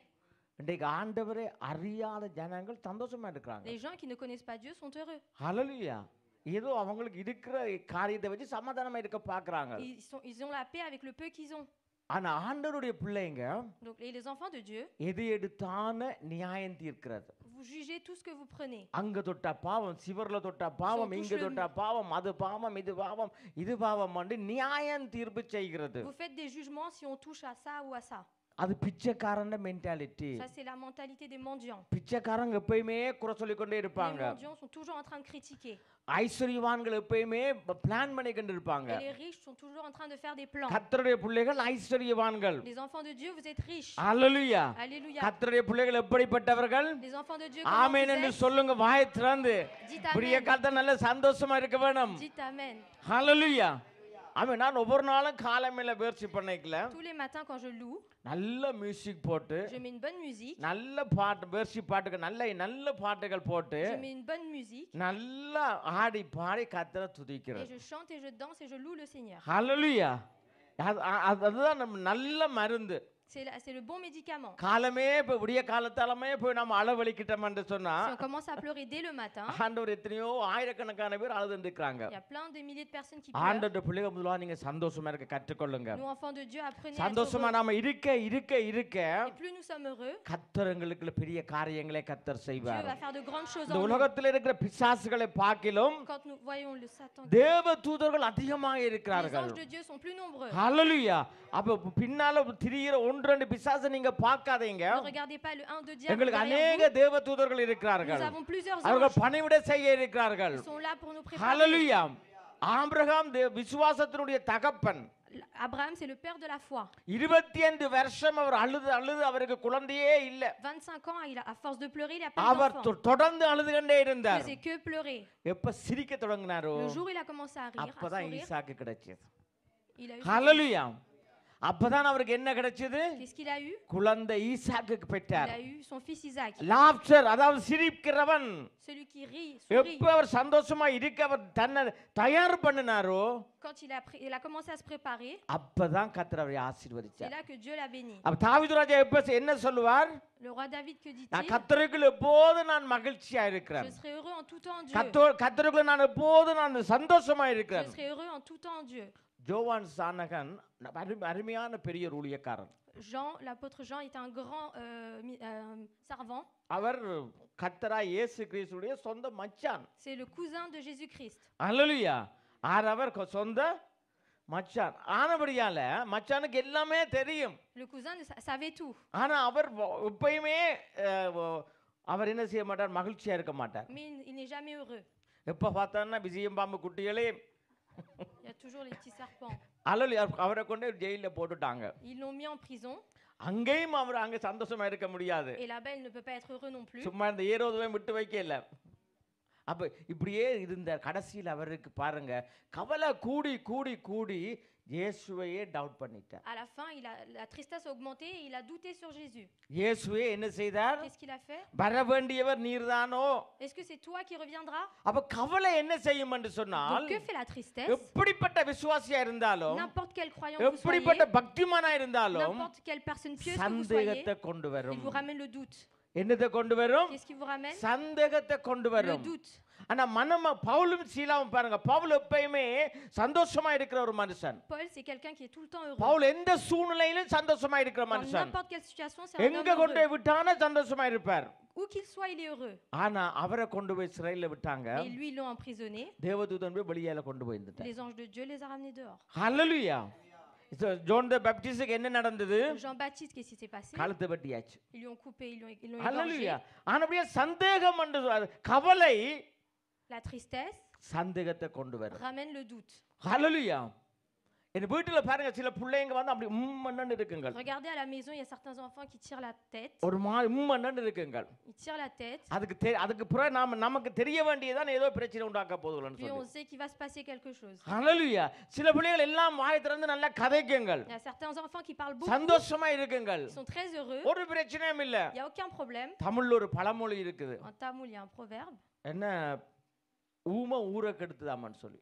இன்றைக்கு ஆண்டவரே அறியாத ஜனங்கள் சந்தோஷமா இருக்கிறாங்க. Les gens qui ne connaissent pas Dieu sont heureux. ஹல்லேலூயா. ஏதோ அவங்களுக்கு இருக்கிற காரியத்தை வச்சு சமாதானமா இருக்க பார்க்கறாங்க. Ils ont la paix avec le peu qu'ils ont. ஆனா ஆண்டவருடைய பிள்ளைங்க Donc les enfants de Dieu, எது எடுத்தான நியாயம் தீர்க்கிறது. vous jugez tout ce que vous prenez. அங்க தொட்டா பாவம், சிவர்ல தொட்டா பாவம், இங்க தொட்டா பாவம், அது பாவம், இது பாவம் வந்து நியாயம் தீர்ப்பு செய்கிறது. Vous faites des jugements si on touche à ça ou à ça. அது பிச்சைக்காரன mentality. Ça c'est la mentalité des mendiants. பிச்சைக்காரங்க எப்பயுமே குறை சொல்லிக்கொண்டே Les இருப்பாங்க. mendiants sont toujours en train de critiquer. ஐஸ்வரியவான்கள் எப்பயுமே பிளான் பண்ணி கொண்டு இருப்பாங்க. Et les riches sont toujours en train de faire des plans. கர்த்தருடைய பிள்ளைகள் ஐஸ்வரியவான்கள். Les enfants de Dieu, vous êtes riches. ஹல்லேலூயா. Alléluia. கர்த்தருடைய பிள்ளைகள் எப்படிப்பட்டவர்கள்? Les enfants de Dieu, ஆமென் comment என்று vous êtes? சொல்லுங்க, வாயை திறந்து. Dites பிரிய amen. காலத்துல நல்ல சந்தோஷமா இருக்க வேணும். Dites amen. ஹல்லேலூயா. ஆமென். நான் ஒவ்வொரு நாளும் காலையில வேர்ச்சி பண்ணிக்கல. Tous les matins quand je loue, நல்ல மியூசிக் போட்டு, je mets une bonne musique. நல்ல பாட்டு, வேர்ச்சி பாட்டுகள் நல்ல பாட்டுகள் போட்டு, Je mets une bonne musique. நல்லா ஆடி பாடி கர்த்தரை Et துதிக்கிறேன். je chante et je danse et je loue le Seigneur. ஹல்லேலூயா. அதுதான் நம்ம நல்ல மருந்து. C'est le bon médicament. காலமே இப்போ விடிய காலத்தாலமே போய் நம்ம அளவழிக்கிட்டோம்னு சொன்னா Si on commence à pleurer dès le matin, ஆண்டவர் எத்தனையோ ஆயிரக்கணக்கான பேர் அழுதுட்டு இருக்காங்க. il y a plein de milliers de personnes qui pleurent. ஆண்டவருடைய பிள்ளைகள் முதல்ல நீங்க சந்தோஷமா இருக்க கற்றுக்கொள்ளுங்க. Nous, enfants de Dieu, apprenez à être சந்தோஷமா heureux. நாம இருக்க Et plus nous sommes heureux, கர்த்தர் எங்களுக்கு பெரிய காரியங்களை கர்த்தர் Dieu செய்வார். va faire de grandes choses இந்த en nous. உலகத்தில் இருக்கிற பிசாசுகளை பார்க்கிலும் Quand nous voyons le Satan, தேவ தூதர்கள் அதிகமாக les இருக்கிறார்கள். anges de Dieu sont plus nombreux. ஹalleluya. அப்ப பின்னால திரிகிற ஒன்று ரெண்டு பிசாசை நீங்க பார்க்காதீங்க. Ne regardez pas le 1 de diable எங்களுக்கு derrière அநேக vous. தேவ தூதர்கள் Nous இருக்கிறார்கள். avons plusieurs அவர்கள் anges. பணிவிடை செய்ய இருக்கிறார்கள். Ils sont là pour nous préparer. ஹalleluya. ஆபிரகாம் விசுவாசத்தினுடைய தகப்பன். Abraham, c'est le père de la foi. 25 வருஷம் அவர் அழுது அழுது அவருக்கு குழந்தையே இல்ல. 25 ans, à force de pleurer, il a pas our d'enfant. தொடர்ந்து அழுது கொண்டே Il இருந்தார். faisait que pleurer. எப்ப சிரிக்க தொடங்கினாரோ Le jour où il a commencé à rire, à அப்பதான் sourire, ஈசாக்கு கிடைச்சது. il a eu. ஹalleluya. அப்பதான் அவருக்கு என்ன கிடைச்சது? Qu'est-ce qu'il a eu? குழந்தை ஈசாக்குக்கு Il பெற்றார். a eu son fils Isaac. லாப்டர் அதாவது சிரிக்கிறவன். Celui qui rit, sourit. எப்ப அவர் சந்தோஷமா இருக்க அவர் தன்னை தயார் பண்ணினாரோ Quand il a commencé à se préparer, அப்பதான் கர்த்தர் அவரை c'est ஆசீர்வதிச்சார். là que Dieu l'a béni. அப்ப தாவீது ராஜா எப்ப என்ன சொல்லுவார்? Le roi David, que நான் dit-il? கர்த்தருக்குள் எப்போது நான் மகிழ்ச்சியா இருக்கிறேன். Je serai heureux en tout temps en Dieu. கர்த்தருக்குள்ள நான் எப்போது நான் சந்தோஷமா Je இருக்கிறேன். serai heureux en tout temps en Dieu. ஜோவான் சானகன் அருமையான பெரிய ஊழியக்காரன். Jean, l'apôtre Jean, est un grand servant. அவர் கர்த்தராய் இயேசு கிறிஸ்துவுடைய சொந்த மச்சான். C'est le cousin de Jésus-Christ. அல்லேலூயா. அவர் சொந்த மச்சான் ஆனபடியால மச்சானுக்கு எல்லாமே தெரியும். Le cousin savait tout. ஆனா அவர் எப்பயுமே அவர் என்ன செய்ய மாட்டார்? மகிழ்ச்சியா இருக்க மாட்டார். Mais il n'est jamais heureux. எப்ப பார்த்தான்னா விஜயம் பாம்பு குட்டிகளே Il y a toujours les petits serpents. அல்லேலூயா. அவரை கொண்டு ஜெயில போட்டுட்டாங்க. Ils l'ont mis en prison. அங்கேயும் அவர் அங்க சந்தோஷமா இருக்க முடியாது. Et là-bas, il ne peut pas être heureux non plus. சும்மா இந்த ஏரோதுவை விட்டு வைக்கல. அப்ப இப்படியே இருந்தார். கடைசியில் அவருக்கு பாருங்க கவலை கூடி கூடி கூடி இயேசுவையே டவுட் பண்ணிட்டார். À la fin, la tristesse a augmenté et il a douté sur Jésus. இயேசுவே என்ன செய்தார்? Qu'est-ce qu'il a fait? வர வேண்டியவர் நீர்தானோ? Est-ce que c'est toi qui reviendras? அப்ப கவலை என்ன செய்யும் என்று சொன்னால் Donc, que fait la tristesse? எப்படிப்பட்ட விசுவாசியா இருந்தாலும் N'importe quel croyant que vous எப்படிப்பட்ட soyez, பக்திமானா இருந்தாலும் n'importe quelle personne pieuse que vous soyez, சந்தேகத்தை கொண்டு il வரும். vous ramène le doute. என்னத்தை கொண்டு வரும்? Qu'est-ce qui vous ramène? சந்தேகத்தை கொண்டு Le வரும். doute. ஆனா பவுலும் சீலாவும் பாருங்க, பவுல் எப்பயுமே சந்தோஷமா இருக்கிற ஒரு மனுஷன். Paul, c'est quelqu'un qui est tout le temps heureux. Pavul எந்த சூழ்நிலையிலும் சந்தோஷமா இருக்கிற Dans மனுஷன். n'importe quelle situation, c'est un homme எங்க கொண்டு heureux. விட்டானோ சந்தோஷமா இருப்பார். Où qu'il soit, il est heureux. ஆனா அவரை கொண்டு போய் சிறையில விட்டாங்க. Et lui, ils l'ont emprisonné. தேவதூதன் போய் வெளியால கொண்டு போய் இருந்துட்டார். Les anges de Dieu les a ramenés dehors. ஹalleluya. ஜோன் தி பேப்டிஸ்டுக்கு என்ன நடந்தது? Jean-Baptiste, qu'est-ce qui s'est passé? கழுத்தை வெட்டியாச்சு. Ils lui ont coupé, ils l'ont égorgé. ஹalleluya. ஆனபடியே சந்தேகம் என்று கவலை La tristesse சந்தேகத்தை கொண்டு வரும். ramène le doute. ஹalleluya. இந்த வீட்டுல பாருங்க சில பிள்ளைங்க வந்து அப்படி உம்மன்னு இருக்குங்க. Regardez à la maison, il y a certains enfants qui tirent la tête. ஒரு உம்மன்னு இருக்குங்க. Ils tirent la tête. அதுக்கு பிறகு நமக்கு தெரிய வேண்டியதான் ஏதோ பிரச்சனை உண்டாக்க போகுதுன்னு Puis on சொல்லி. sait qu'il va se passer quelque chose. ஹalleluya. சில பிள்ளைகள் எல்லாம் வாய் திறந்து நல்லா கதைக்குங்க. Il y a certains enfants qui parlent beaucoup. சந்தோஷமா இருக்குங்க. Ils sont très heureux. ஒரு பிரச்சனையும் இல்ல. Il n'y a aucun problème. தமிழ்ல ஒரு பழமொழி இருக்குது. En tamoul, il y a un proverbe. என்ன ஊமை ஊரை கெடுத்துதாமான்னு சொல்லி.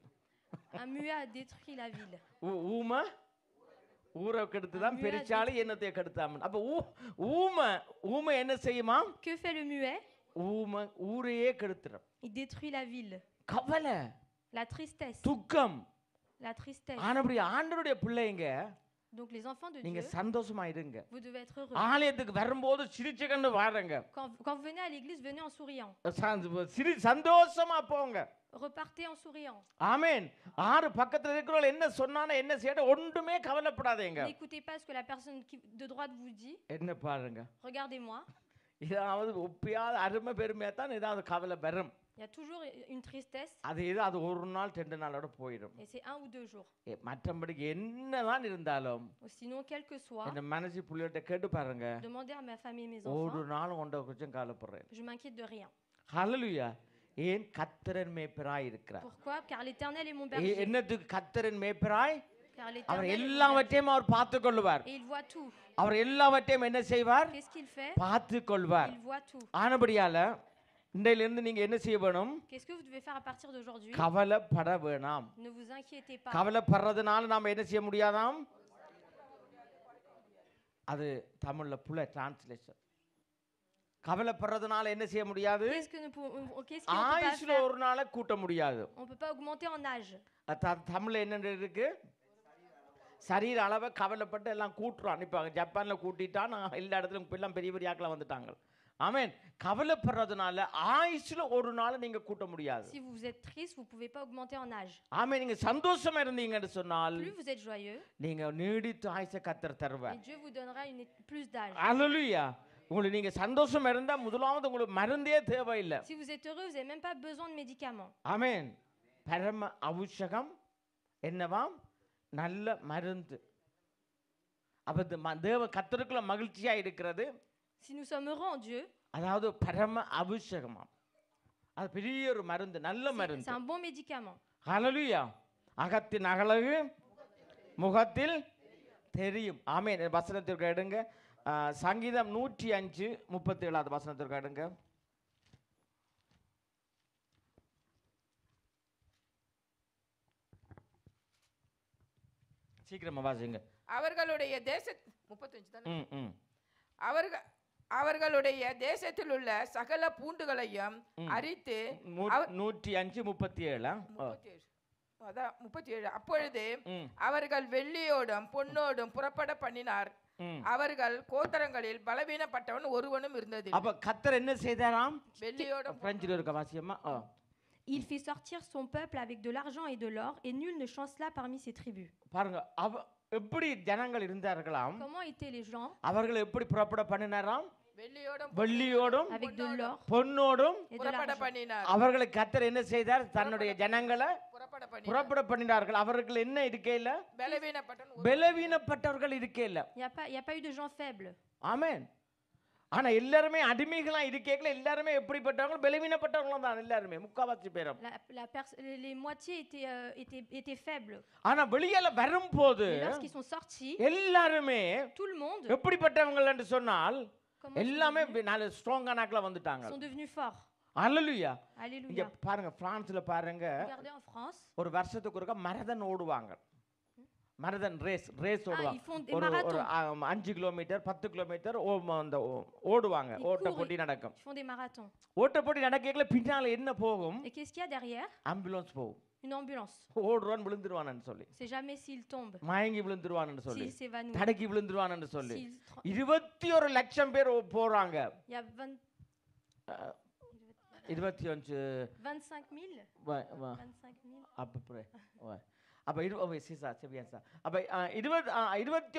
Un muet a détruit la ville. ஊமை ஊரை கெடுத்துதான் பெரிச்சாலி என்னத்தை கெடுத்தாமன். அப்ப ஊமை என்ன செய்யுமா? Que fait le muet? ஊமை ஊரையே கெடுத்துடும். Il détruit la ville. கவலை, La tristesse. துக்கம். La tristesse. ஆனபடி ஆண்டவருடைய பிள்ளைங்க Donc les enfants de நீங்க Dieu, சந்தோஷமா இருங்க. vous devez être heureux. ஆலயத்துக்கு வரும்போது சிரிச்சு கண்டு வாருங்க. Quand vous venez à l'église, venez en souriant. சந்தோஷமா போங்க. Repartez en souriant. ஆமென். ஆறு பக்கத்துல இருக்கிறவங்க என்ன சொன்னானே என்ன செய்யணும் ஒன்றுமே கவலைப்படாதீங்க. N'écoutez pas ce que la personne de droite vous dit. என்ன பாருங்க. Regardez-moi. ஏதாவது ஒப்பியாத அருமை பெருமையா தான் ஏதாவது கவலை வரும். Il y a toujours une tristesse. அது ஒரு நாள் 2 நாளோட போயிடும். Et c'est 1 ou 2 jours. மற்றபடி என்னதான் இருந்தாலும் Sinon, quel que soit, இந்த மனசு புள்ளியோட கேட்டு பாருங்க. demandez à ma famille et mes ஒரு enfants. நாள் கொண்ட கொஞ்சம் கவலைப்படுறேன். Je m'inquiète de rien. ஹalleluya. ஏன் கர்த்தரின் மேய்ப்பராய் இருக்கிறார். Pourquoi? Car l'Éternel est mon berger. என்னத்துக்கு கர்த்தரின் மேய்ப்பராய்? Car அவர் l'Éternel est mon berger. எல்லாவற்றையும் அவர் பார்த்துக் கொள்வார். Et il voit tout. அவர் எல்லாவற்றையும் என்ன செய்வார்? Qu'est-ce qu'il fait? பார்த்துக் கொள்வார். Il voit tout. ஆனபடியால இன்றையிலிருந்து நீங்க என்ன செய்ய வேணும்? Qu'est-ce que vous devez faire à partir d'aujourd'hui? கவலைப்பட வேணாம். Ne vous inquiétez pas. கவலைப்படுறதுனால நாம என்ன செய்ய முடியாதாம்? அது தமிழ்ல புல டிரான்ஸ்லேஷன். கவலைப்படுறதுனால என்ன செய்ய முடியாது? Qu'est-ce qu'on peut pas ஆயுசுல faire? ஒரு நாளை கூட்ட முடியாது. On peut pas augmenter en âge. தமிழ்ல என்ன இருக்கு? சரீர அளவை கவலைப்பட்டு எல்லாம் கூட்டுறான். இப்போ ஜப்பான்ல கூட்டிட்டான், எல்லா இடத்துலையும் இப்போ எல்லாம் பெரிய பெரிய ஆட்களை வந்துட்டாங்க. ஆமென். கவலைப்படுறதுனால ஆயுசுல ஒரு நாள் நீங்க கூட்ட முடியாது. Si vous êtes triste, vous pouvez pas augmenter en âge. ஆமென். நீங்க சந்தோஷமா இருந்தீங்கன்னு சொன்னால் Plus vous êtes joyeux, நீங்க நீடித்த ஆயுசை கர்த்தர் தருவார். et Dieu vous donnera plus d'âge. அல்லேலூயா. உங்களுக்கு நீங்க சந்தோஷமா இருந்தா முதலாவது உங்களுக்கு மருந்தே தேவையில்லை. Si vous êtes heureux, vous n'avez même pas besoin de médicaments. ஆமென். பரம அவுஷகம் என்னவாம்? நல்ல மருந்து. அப்ப தேவ கர்த்தருக்குள்ள மகிழ்ச்சியா இருக்கிறது. Si nous sommes heureux en Dieu, அதாவது பரம அபிஷேகமாம். அது பெரிய ஒரு மருந்து, நல்ல c'est மருந்து. un bon médicament. ஹல்லேலூயா. அகத்தின் அழகு முகத்தில் தெரியும். ஆமென். வசனத்திற்கு எடுங்க. சங்கீதம் 105:37 வசனத்திற்கு எடுங்க. சீக்கிரமா வாசிங்க. அவர்களுடைய தேச 35 தானே? ம். அவர்களுடைய தேசத்தில் உள்ள சகல பூண்டுகளையும் அரித்து 105:37. 37 அப்பொழுது அவர்கள் வெள்ளியோடும் பொன்னோடும் புறப்பட பண்ணினார். அவர்கள் கோத்தரங்களில் பலவீனப்பட்டவன் ஒருவனும் இருந்தது. அப்ப கர்த்தர் என்ன செய்தாராம்? வெள்ளியோடும் பிரெஞ்சில் இருக்க வாசியம்மா. Il fait sortir son peuple avec de l'argent et de l'or, et nul ne chancela parmi ses tribus. பாருங்க, எப்படி ஜனங்கள் இருந்தார்களாம்? Comment étaient les gens? அவர்கள் எப்படி புறப்பட பண்ணினாராம்? வெள்ளியோடும் வெள்ளியோடும் Avec de l'or பொன்னோடும் et de புறப்பட l'argent. பண்ணினார். அவர்களை கர்த்தர் என்ன செய்தார்? தன்னுடைய ஜனங்களை புறப்பட பண்ணினார். புறப்பட பண்ணினார்கள். அவர்கள் என்ன இருக்கையில? பலவீனப்பட்டவன் பலவீனப்பட்டவர்கள் இருக்கையில. Il y a pas eu de gens faibles. ஆமென். ஆனா எல்லாருமே அடிமைகளா இருக்கையில எல்லாருமே எப்படிப்பட்டவங்க? பலவீனப்பட்டவங்களும் தான் எல்லாருமே, முக்காவாசி பேரும். Les moitiés étaient faibles. ஆனா வெளியில வரும்போது Et lorsqu'ils sont sortis, எல்லாருமே tout le monde, எப்படிப்பட்டவங்க என்று சொன்னால் comment ils எல்லாமே நல்ல ஸ்ட்ராங்கான ஆட்களா வந்துட்டாங்க. sont devenus forts. அல்லேலூயா. இங்க Alléluia. பாருங்க, பிரான்ஸ்ல பாருங்க, Regardez en France. ஒரு வருஷத்துக்கு ஒருக்கா மரதன் ஓடுவாங்க. மரதன் ரேஸ் ils font ஓடுவாங்க. des ஒரு marathons. 5 கிலோமீட்டர் 10 கிலோமீட்டர் ஓடுவாங்க. Ils ஓட்ட courent. போட்டி நடக்கும். Ils font des marathons. ஓட்ட போட்டி நடக்கல பின்னால என்ன போகும்? Et qu'est-ce qu'il y a derrière? Ambulance போகும். Une ambulance. ஓடுறான் விழுந்துருவான்னு சொல்லி, C'est jamais s'il tombe, மயங்கி விழுந்துருவான்னு சொல்லி, s'il s'évanouit, தடக்கி விழுந்துருவான்னு சொல்லி s'il 21 லட்சம் பேர் போறாங்க. il y a 25 25 000. வ- வ- 25 000. அப்ப 21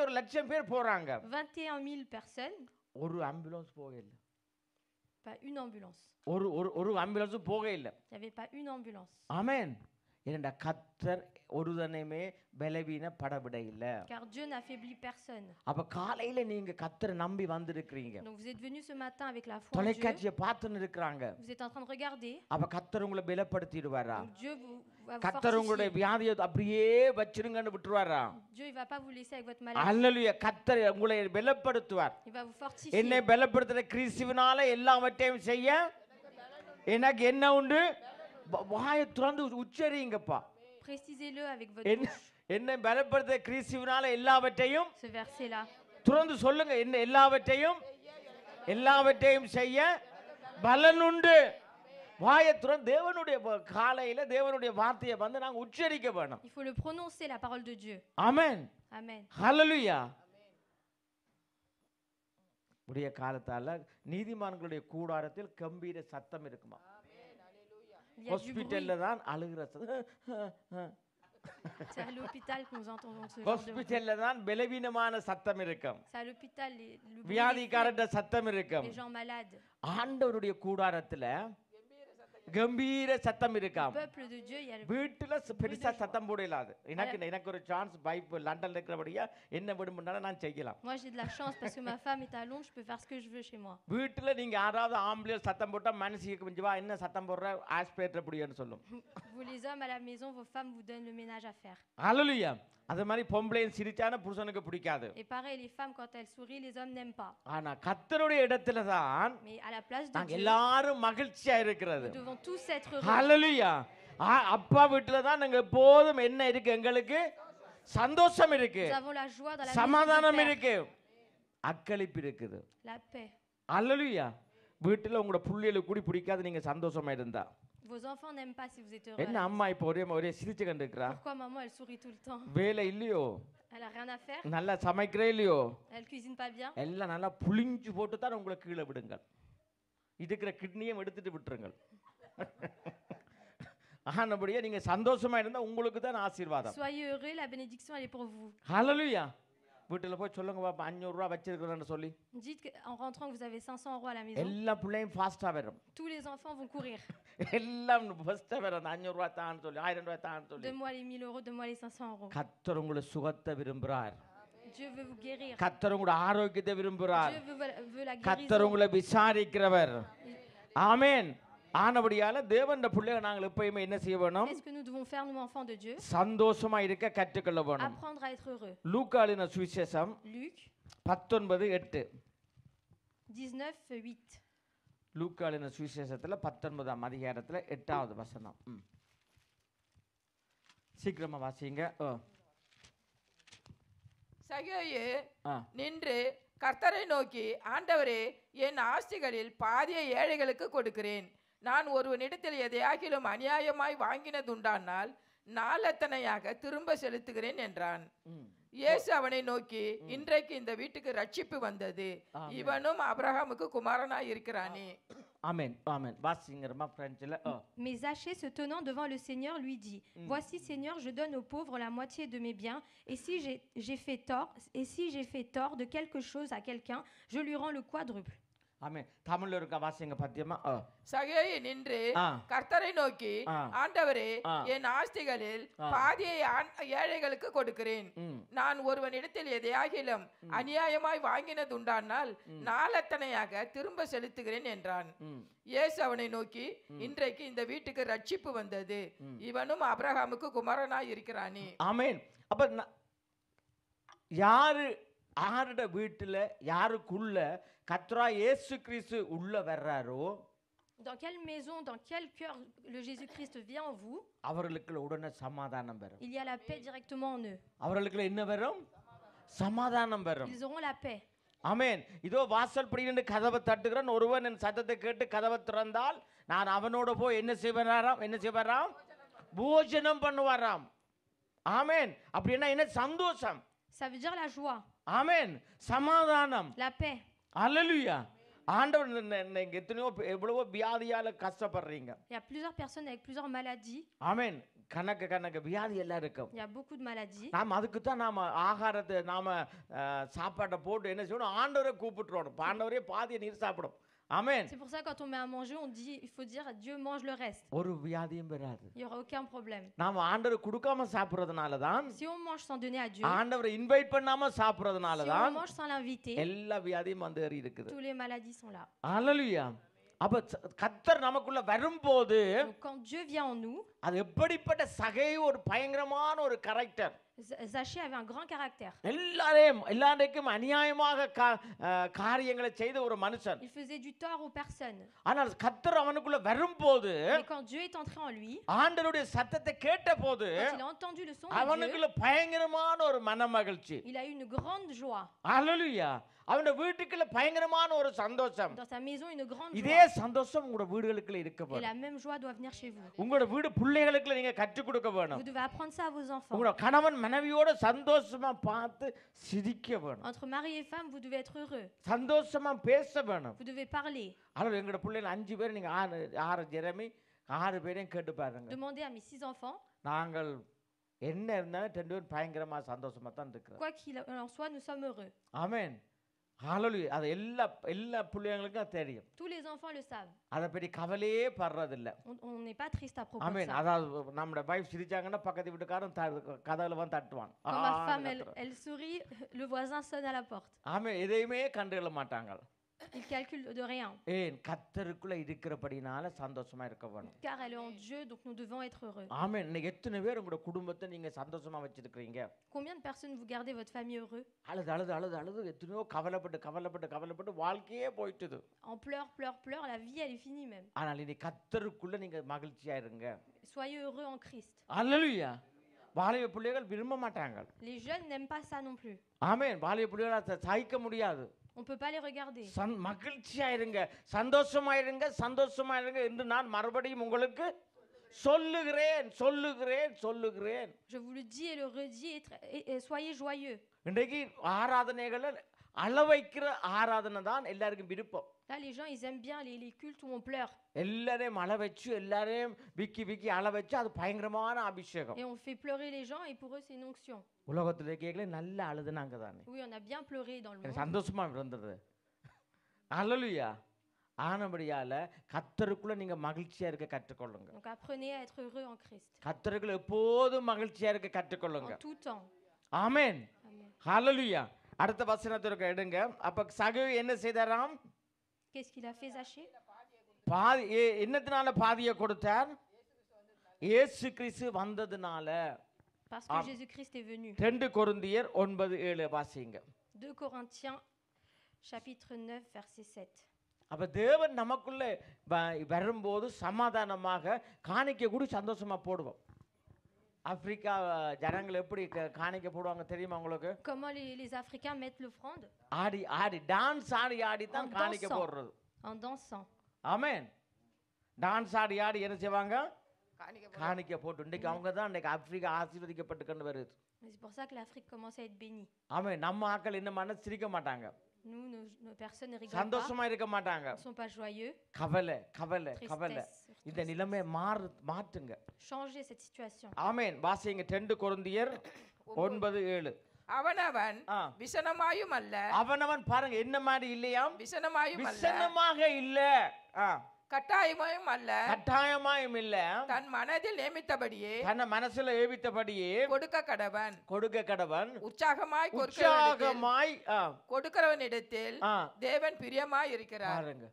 லட்சம் பேர் போறாங்க. 21 000 personnes, ஒரு ஆம்புலன்ஸ் போக இல்ல. pas une ambulance. ஒரு ஆம்புலன்ஸும் போக இல்ல. Il n'y avait pas une ambulance. ஆமென். ஏனென்றா கர்த்தர் ஒருதனையுமே பலவீனப்படவிட இல்ல. Car Dieu n'affaiblit personne. அப்ப காலையில நீங்க கர்த்தரை நம்பி வந்திருக்கிறீங்க. Donc vous êtes venus ce matin avec la foi en Dieu. தொலைக்காட்சியை பார்த்துன்னு இருக்கிறாங்க. Vous êtes en train de regarder. அப்ப கர்த்தர் உங்களை பலப்படுத்திடுவாரா? Donc Dieu va vous கர்த்தர் உங்களுடைய fortifier. வியாதியை அப்படியே வச்சிருங்கன்னு விட்டுருவாரா? Dieu il va pas vous laisser avec votre maladie. அல்லேலூயா. கர்த்தர் உங்களை பலப்படுத்துவார். Il va vous என்னை fortifier. பலப்படுத்துற கிறிஸ்துவினால எல்லாவற்றையும் செய்ய எனக்கு என்ன உண்டு? வாயை திறந்து உச்சரிங்கப்பா. Précisez-le avec votre bouche. என்னை பலப்படுத்த கிறிஸ்துவினால எல்லாவற்றையும் Ce verset-là. திறந்து சொல்லுங்க. என்ன எல்லாவற்றையும் செய்ய பலனுண்டு. வாயை திறந்து தேவனுடைய காலையில தேவனுடைய வார்த்தையை வந்து நாங்க உச்சரிக்க வேணும். Il faut le prononcer, la parole de Dieu. ஆமென். Amen. ஹல்லேலூயா. உடைய காலத்தால நீதிமான்களுடைய கூடாரத்தில் கம்பீர சத்தம் இருக்குமா? Il y a du bruit. ஹாஸ்பிடல்ல தான் அழுகிற சத்தம். C'est à l'hôpital que nous entendons ce genre de bruit. ஹாஸ்பிடல்ல தான் பலவீனமான சத்தம் இருக்கும். C'est à l'hôpital le bruit des faibles, வியாதிக்காரட சத்தம் இருக்கும். les gens malades. ஆண்டவருடைய கூடாரத்துல கம்பீர சத்தம் இருக்காம். Peuple de Dieu, il y a le வீட்டுல பெருசா சத்தம் போடலாது. எனக்கு ஒரு சான்ஸ் பைப் லண்டன்ல இருக்கிறபடியா என்ன விடுமுன்னாலும் நான் செய்யலாம். Moi j'ai de la chance parce que ma femme est à Londres, je peux faire ce que je veux chez moi. வீட்டுல நீங்க யாராவது ஆம்புலன்ஸ் சத்தம் போட்டா மனசுக்கு கொஞ்சம் வா என்ன சத்தம் போடுற ஆஸ்பேட்டர் புடின்னு சொல்லும். Vous les hommes à la maison, vos femmes vous donnent le ménage à faire. ஹல்லேலூயா. அது மாதிரி பொம்பளையும் சிரிச்சான புருஷனுக்கு பிடிக்காது. Et pareil, les femmes quand elles sourient, les hommes n'aiment pas. ஆனா கர்த்தருடைய இடத்துல தான் Mais à la place de நாங்க Dieu, எல்லாரும் மகிழ்ச்சியா இருக்கிறது. nous devons tous être heureux. ஹல்லேலூயா. அப்பா வீட்டுல தான் நாங்க எப்போதும் என்ன இருக்கு? எங்களுக்கு சந்தோஷம் இருக்கு, Nous avons la joie dans la maison சமாதானம் du Père. இருக்கு. அக்களிப்பு இருக்குது. la paix. அல்லேலூயா. வீட்டில் உங்களோட புள்ளிகளை கூடி பிடிக்காது நீங்கள் சந்தோஷமா இருந்தா. Vos enfants n'aiment pas si vous êtes என்ன heureux. அம்மா இப்போ ஒரே சிரிச்சு கண்டுக்கிறா? Pourquoi maman elle sourit tout le temps? வேலை இல்லையோ, Elle a rien à faire, நல்லா சமைக்கிறே இல்லையோ, elle cuisine pas bien. எல்லாம் நல்லா புளிஞ்சு போட்டு தான் உங்களை கீழே விடுங்கள். இருக்கிற கிட்னியும் எடுத்துட்டு விட்டுருங்கள். ஆனபடியே நீங்க சந்தோஷமா இருந்தா உங்களுக்கு தான் ஆசீர்வாதம். Soyez heureux, la bénédiction elle est pour vous. ஹல்லேலூயா. வீட்டில் போய் சொல்லுங்க பாப்பா 500 ரூபா வச்சிருக்கிறேன்னு சொல்லி. Dites en rentrant que vous avez 500 euros à la maison. எல்லா பிள்ளையும் ஃபாஸ்டா வரும். Tous les enfants vont courir. எல்லாம் ஃபர்ஸ்டா வரும். 500 ரூபா தான் சொல்லி 1000 ரூபா தான் சொல்லி. Donne-moi les 1000 euros, donne-moi les 500 euros. கர்த்தர் உங்களை சுகத்தை விரும்புறார். Dieu veut vous guérir. கர்த்தர் உங்களுடைய ஆரோக்கியத்தை விரும்புறார். Dieu veut la கர்த்தர் guérison. உங்களை விசாரிக்கிறவர். ஆமென். ஆனபடியால தேவனுடைய பிள்ளைகள் நாங்கள் எப்பயுமே என்ன செய்ய வேணும்? Qu'est-ce que nous devons faire, nous enfants de Dieu? சந்தோஷமா இருக்க கற்றுக்கொள்ள வேணும். Apprendre à être heureux. லூக்காலின சுவிசேஷம் Luc 19:8. 19:8. லூக்காலின சுவிசேஷத்துல 19ஆம் அதிகாரத்துல 8வது வசனம். சீக்கிரமா வாசிங்க. சகேயு ஆ. நின்று கர்த்தரை நோக்கி, ஆண்டவரே, என் ஆஸ்திகளில் பாதியை ஏழைகளுக்கு கொடுக்கிறேன். நான் ஒருவனிடத்தில் எதையாகிலும் அநியாயமாய் வாங்கினதுண்டானால் நாலத்தனையாக திரும்ப செலுத்துகிறேன் என்றான். இயேசு அவனை நோக்கி, இன்றைக்கு இந்த வீட்டுக்கு ரட்சிப்பு வந்தது, இவனும் அபிரகாமுக்கு குமாரனாய் இருக்கிறானே. ஆமென். ஆமென். வாசிங்கறமா பிரெஞ்சில. Mais Zachée, se tenant devant le Seigneur, lui dit: Voici, Seigneur, je donne aux pauvres la moitié de mes biens, et si j'ai fait tort de quelque chose à quelqu'un, je lui rends le quadruple. ஆமென். தமிழ்ல இருக்க வாசிங்க பத்தியமா. சகேயு நின்று கர்த்தரை நோக்கி, ஆண்டவரே, என் ஆஸ்திகளில் பாதியை ஏழைகளுக்கு கொடுக்கிறேன். நான் ஒருவனிடத்தில் எதையாகிலும் அநியாயமாய் வாங்கினதுண்டானால் நாலத்தனையாக திரும்ப செலுத்துகிறேன் என்றான். இயேசு அவனை நோக்கி, இன்றைக்கு இந்த வீட்டுக்கு ரட்சிப்பு வந்தது, இவனும் அபிரகாமுக்கு குமாரனாய் இருக்கிறானே. ஆமென். அப்ப யாருட வீட்டுல யாருக்குள்ள கர்த்தராகிய இயேசு கிறிஸ்து உள்ள வர்றாரோ, Dans quelle maison, dans quel cœur le Jésus-Christ vient en vous, அவர்களுக்கு உடனே சமாதானம் வரும். il y a la paix directement en eux. அவர்களுக்கு என்ன வரும்? சமாதானம் வரும். Ils auront la paix. ஆமென். இதோ வாசல் படி நின்று கதவை தட்டுகிறான், ஒருவன் என் சத்தத்தை கேட்டு கதவை திறந்தால் நான் அவனோட போய் என்ன செய்வாராம்? போஜனம் பண்ணுவாராம். ஆமென். அப்படின்னா என்ன? சந்தோஷம். Ça veut dire la joie, ஆமென். சமாதானம். la paix. அல்லேலூயா. ஆண்டவர் நீங்க எவ்வளவோ வியாதியால கஷ்டப்படுறீங்க. Il y a plusieurs personnes avec plusieurs maladies. ஆமென். கணக்கு வியாதி எல்லாம் இருக்கும். Il y a beaucoup de maladies. நாம அதுக்கு தான் நாம ஆகாரத்தை சாப்பாட்டை போட்டு என்ன செய்யணும்? ஆண்டவரை கூப்பிட்டுறோம். ஆண்டவரே பாதியை நீர் சாப்பிடும். ஆமென். C'est pour ça quand on met à manger, il faut dire Dieu mange le reste. ஒரு வியாதியும் வராது. Il y aura aucun problème. நாம ஆண்டவர் கொடுக்காம சாப்பிடுறதுனால தான், Si on mange sans donner à Dieu, ஆண்டவரை இன்வைட் பண்ணாம சாப்பிடுறதுனால si on தான் mange sans l'inviter, எல்லா வியாதியும் வந்து ஏறி இருக்குது. toutes les maladies sont là. அல்லேலூயா. அப்ப கர்த்தர் நமக்குள்ள வரும்போது Donc quand Dieu vient en nous, அது எப்படிப்பட்ட சகை ஒரு பயங்கரமான ஒரு character. Zachée avait un grand caractère. எல்லாருக்கும் அநியாயமாக காரியங்களை செய்த ஒரு மனுஷன். Il faisait du tort aux personnes. ஆனால் கர்த்தர் அவனுக்குள்ள வரும்போது, Mais quand Dieu est entré en lui, ஆண்டவருடைய சத்தத்தை கேட்டபோது quand il a entendu le son de அவனுக்குள்ள Dieu, பயங்கரமான ஒரு மனமகிழ்ச்சி. il a eu une grande joie. அல்லேலூயா. அவனுடைய வீட்டுக்குள்ள பயங்கரமான ஒரு சந்தோஷம். Dans sa maison, une grande இதே joie. சந்தோஷம் உங்களோட வீடுகளுக்குள்ள இருக்க Et வேண்டும். la même joie doit venir chez vous. உங்களோட வீடு பிள்ளைகளுக்கு நீங்க கற்றுக் கொடுக்க வேணும். Vous devez apprendre ça à vos enfants. உங்களோட கணவன் மனைவியோட சந்தோஷமா பார்த்து சிரிக்க வேணும். Entre mari et femme, vous devez être heureux. சந்தோஷமா பேச வேணும். Vous devez parler. ஆனால் எங்களோட பிள்ளைகள் 5 பேர், நீங்க 6 ஜெரமி 6 பேரையும் கேட்டு பாருங்க. Demandez à mes 6 enfants. நாங்கள் என்ன இருந்தாலும் 2 பேரும் பயங்கரமா சந்தோஷமா தான் இருக்கிறோம். Quoi qu'il en soit, nous sommes heureux. ஆமென். ஹalleluya. அது எல்லா பிள்ளைகளுக்கும் தெரியும். Tous les enfants le savent. அதை பற்றி கவலையே படுறதில்ல. On n'est pas triste à propos de amen. ça. அதாவது நம்மளோட வைஃப் சிரிச்சாங்கன்னா பக்கத்து வீட்டுக்காரன் கதவுல வந்து தட்டுவான். Quand ma femme, elle sourit, le voisin sonne à la porte. ஆமென். எதையுமே கண்டுகொள்ள மாட்டாங்க. Il calcule de rien. ஏன்? கர்த்தருக்குள்ள இருக்கிறபடினால சந்தோஷமா இருக்க வேணும். Car elle est en Dieu, donc nous devons être heureux. ஆமென். இன்னைக்கு எத்தனை பேர் உங்களோட குடும்பத்தை நீங்க சந்தோஷமா வச்சிருக்கீங்க? Combien de personnes vous gardez votre famille heureux? அழுது எத்தனையோ கவலைப்பட்டு வாழ்க்கையே போயிட்டுது. En pleure, la vie elle est finie même. ஆனால் இனி கர்த்தருக்குள்ள நீங்க மகிழ்ச்சியா இருங்க. Soyez heureux en Christ. அல்லேலூயா. வாலிப பிள்ளைகள் விரும்ப மாட்டாங்க. Les jeunes n'aiment pas ça non plus. ஆமென். வாலிப பிள்ளைகளை சகிக்க முடியாது. On ne peut pas les regarder. மகிழ்ச்சியா இருங்க, சந்தோஷமா இருங்க, சந்தோஷமா இருங்க என்று நான் மறுபடியும் உங்களுக்கு சொல்லுகிறேன் சொல்லுகிறேன் சொல்லுகிறேன். Je vous le dis et le redis et soyez joyeux. இன்றைக்கு ஆராதனைகள் அளவைக்கிற ஆராதனை தான் எல்லாருக்கும் விருப்பம். Là, les gens, ils aiment bien les cultes où on pleure. எல்லாரையும் அள வச்சு எல்லாரையும் விக்கி விக்கி அள வச்சு அது பயங்கரமான அபிஷேகம். Et on fait pleurer les gens et pour eux, c'est une onction. உலகத்துல கேட்கல நல்ல அழுதுனாங்க தானே. Oui, on a bien pleuré dans le monde. சந்தோஷமா இருந்தது. அல்லேலூயா. ஆனபடியால கர்த்தருக்குள்ள நீங்க மகிழ்ச்சியா இருக்க கற்றுக்கொள்ளுங்க. Donc apprenez à être heureux en Christ. கர்த்தருக்குள்ள எப்போதும் மகிழ்ச்சியா இருக்க கற்றுக்கொள்ளுங்க. En tout temps. ஆமென். Amen. ஹalleluya. அடுத்த வசனத்திற்கு எடுங்க. அப்ப சகேயு என்ன செய்தாராம்? Qu'est-ce qu'il a fait, Zachée? பாதி என்னத்தினால பாதியை கொடுத்தார்? இயேசு கிறிஸ்து வந்ததுனால. Parce que Jésus-Christ est venu. 2 கொரிந்தியர் 9:7 வாசிங்க. 2 Corinthiens chapitre 9 verset 7. அப்ப தேவன் நமக்குள்ள வரும்போது சமாதானமாக காணிக்கை கூட சந்தோஷமா போடுவோம். ஆப்பிரிக்கா ஜனங்கள் எப்படி காணிக்கை போடுவாங்க தெரியுமா உங்களுக்கு? Comment les Africains mettent l'offrande? ஆடி ஆடி டான்ஸ் ஆடி ஆடி தான் காணிக்கை போடுறது. En dansant. ஆமென். டான்ஸ் ஆடி ஆடி என்ன செய்வாங்க? காணிக்கை போட்டு இன்னைக்கு அவங்க தான் இன்னைக்கு ஆப்பிரிக்கா ஆசீர்வதிக்கப்பட்டு கொண்டு வருது. C'est pour ça que l'Afrique commence à être bénie. ஆமென். நம்ம ஆட்கள் என்ன மனசு சிரிக்க மாட்டாங்க. Nous, nos personnes ne rigolent pas. சந்தோஷமா இருக்க மாட்டாங்க. Ils ne sont pas joyeux. கவலை கவலை கவலை. Tristesse. இந்த நிலைமை மாற்றுங்க. Changez cette situation. ஆமென். வாசிங்க 2 கொரிந்தியர் 9:7. அவனவன் விசனமாயும் அல்ல. அவனவன் பாருங்க என்ன மாதிரி இல்லையாம்? விசனமாயும் அல்ல. விசனமாக இல்ல. கட்டாயமாயும் அல்ல. கட்டாயமாயும் இல்ல. தன் மனதில் நியமித்தபடியே தன்னை மனசுல ஏவித்தபடியே கொடுக்க கடவன். கொடுக்க கடவன். உற்சாகமாய் உற்சாகமாய் கொடுக்கிறவனிடத்தில் தேவன் பிரியமாய் இருக்கிறார். பாருங்க.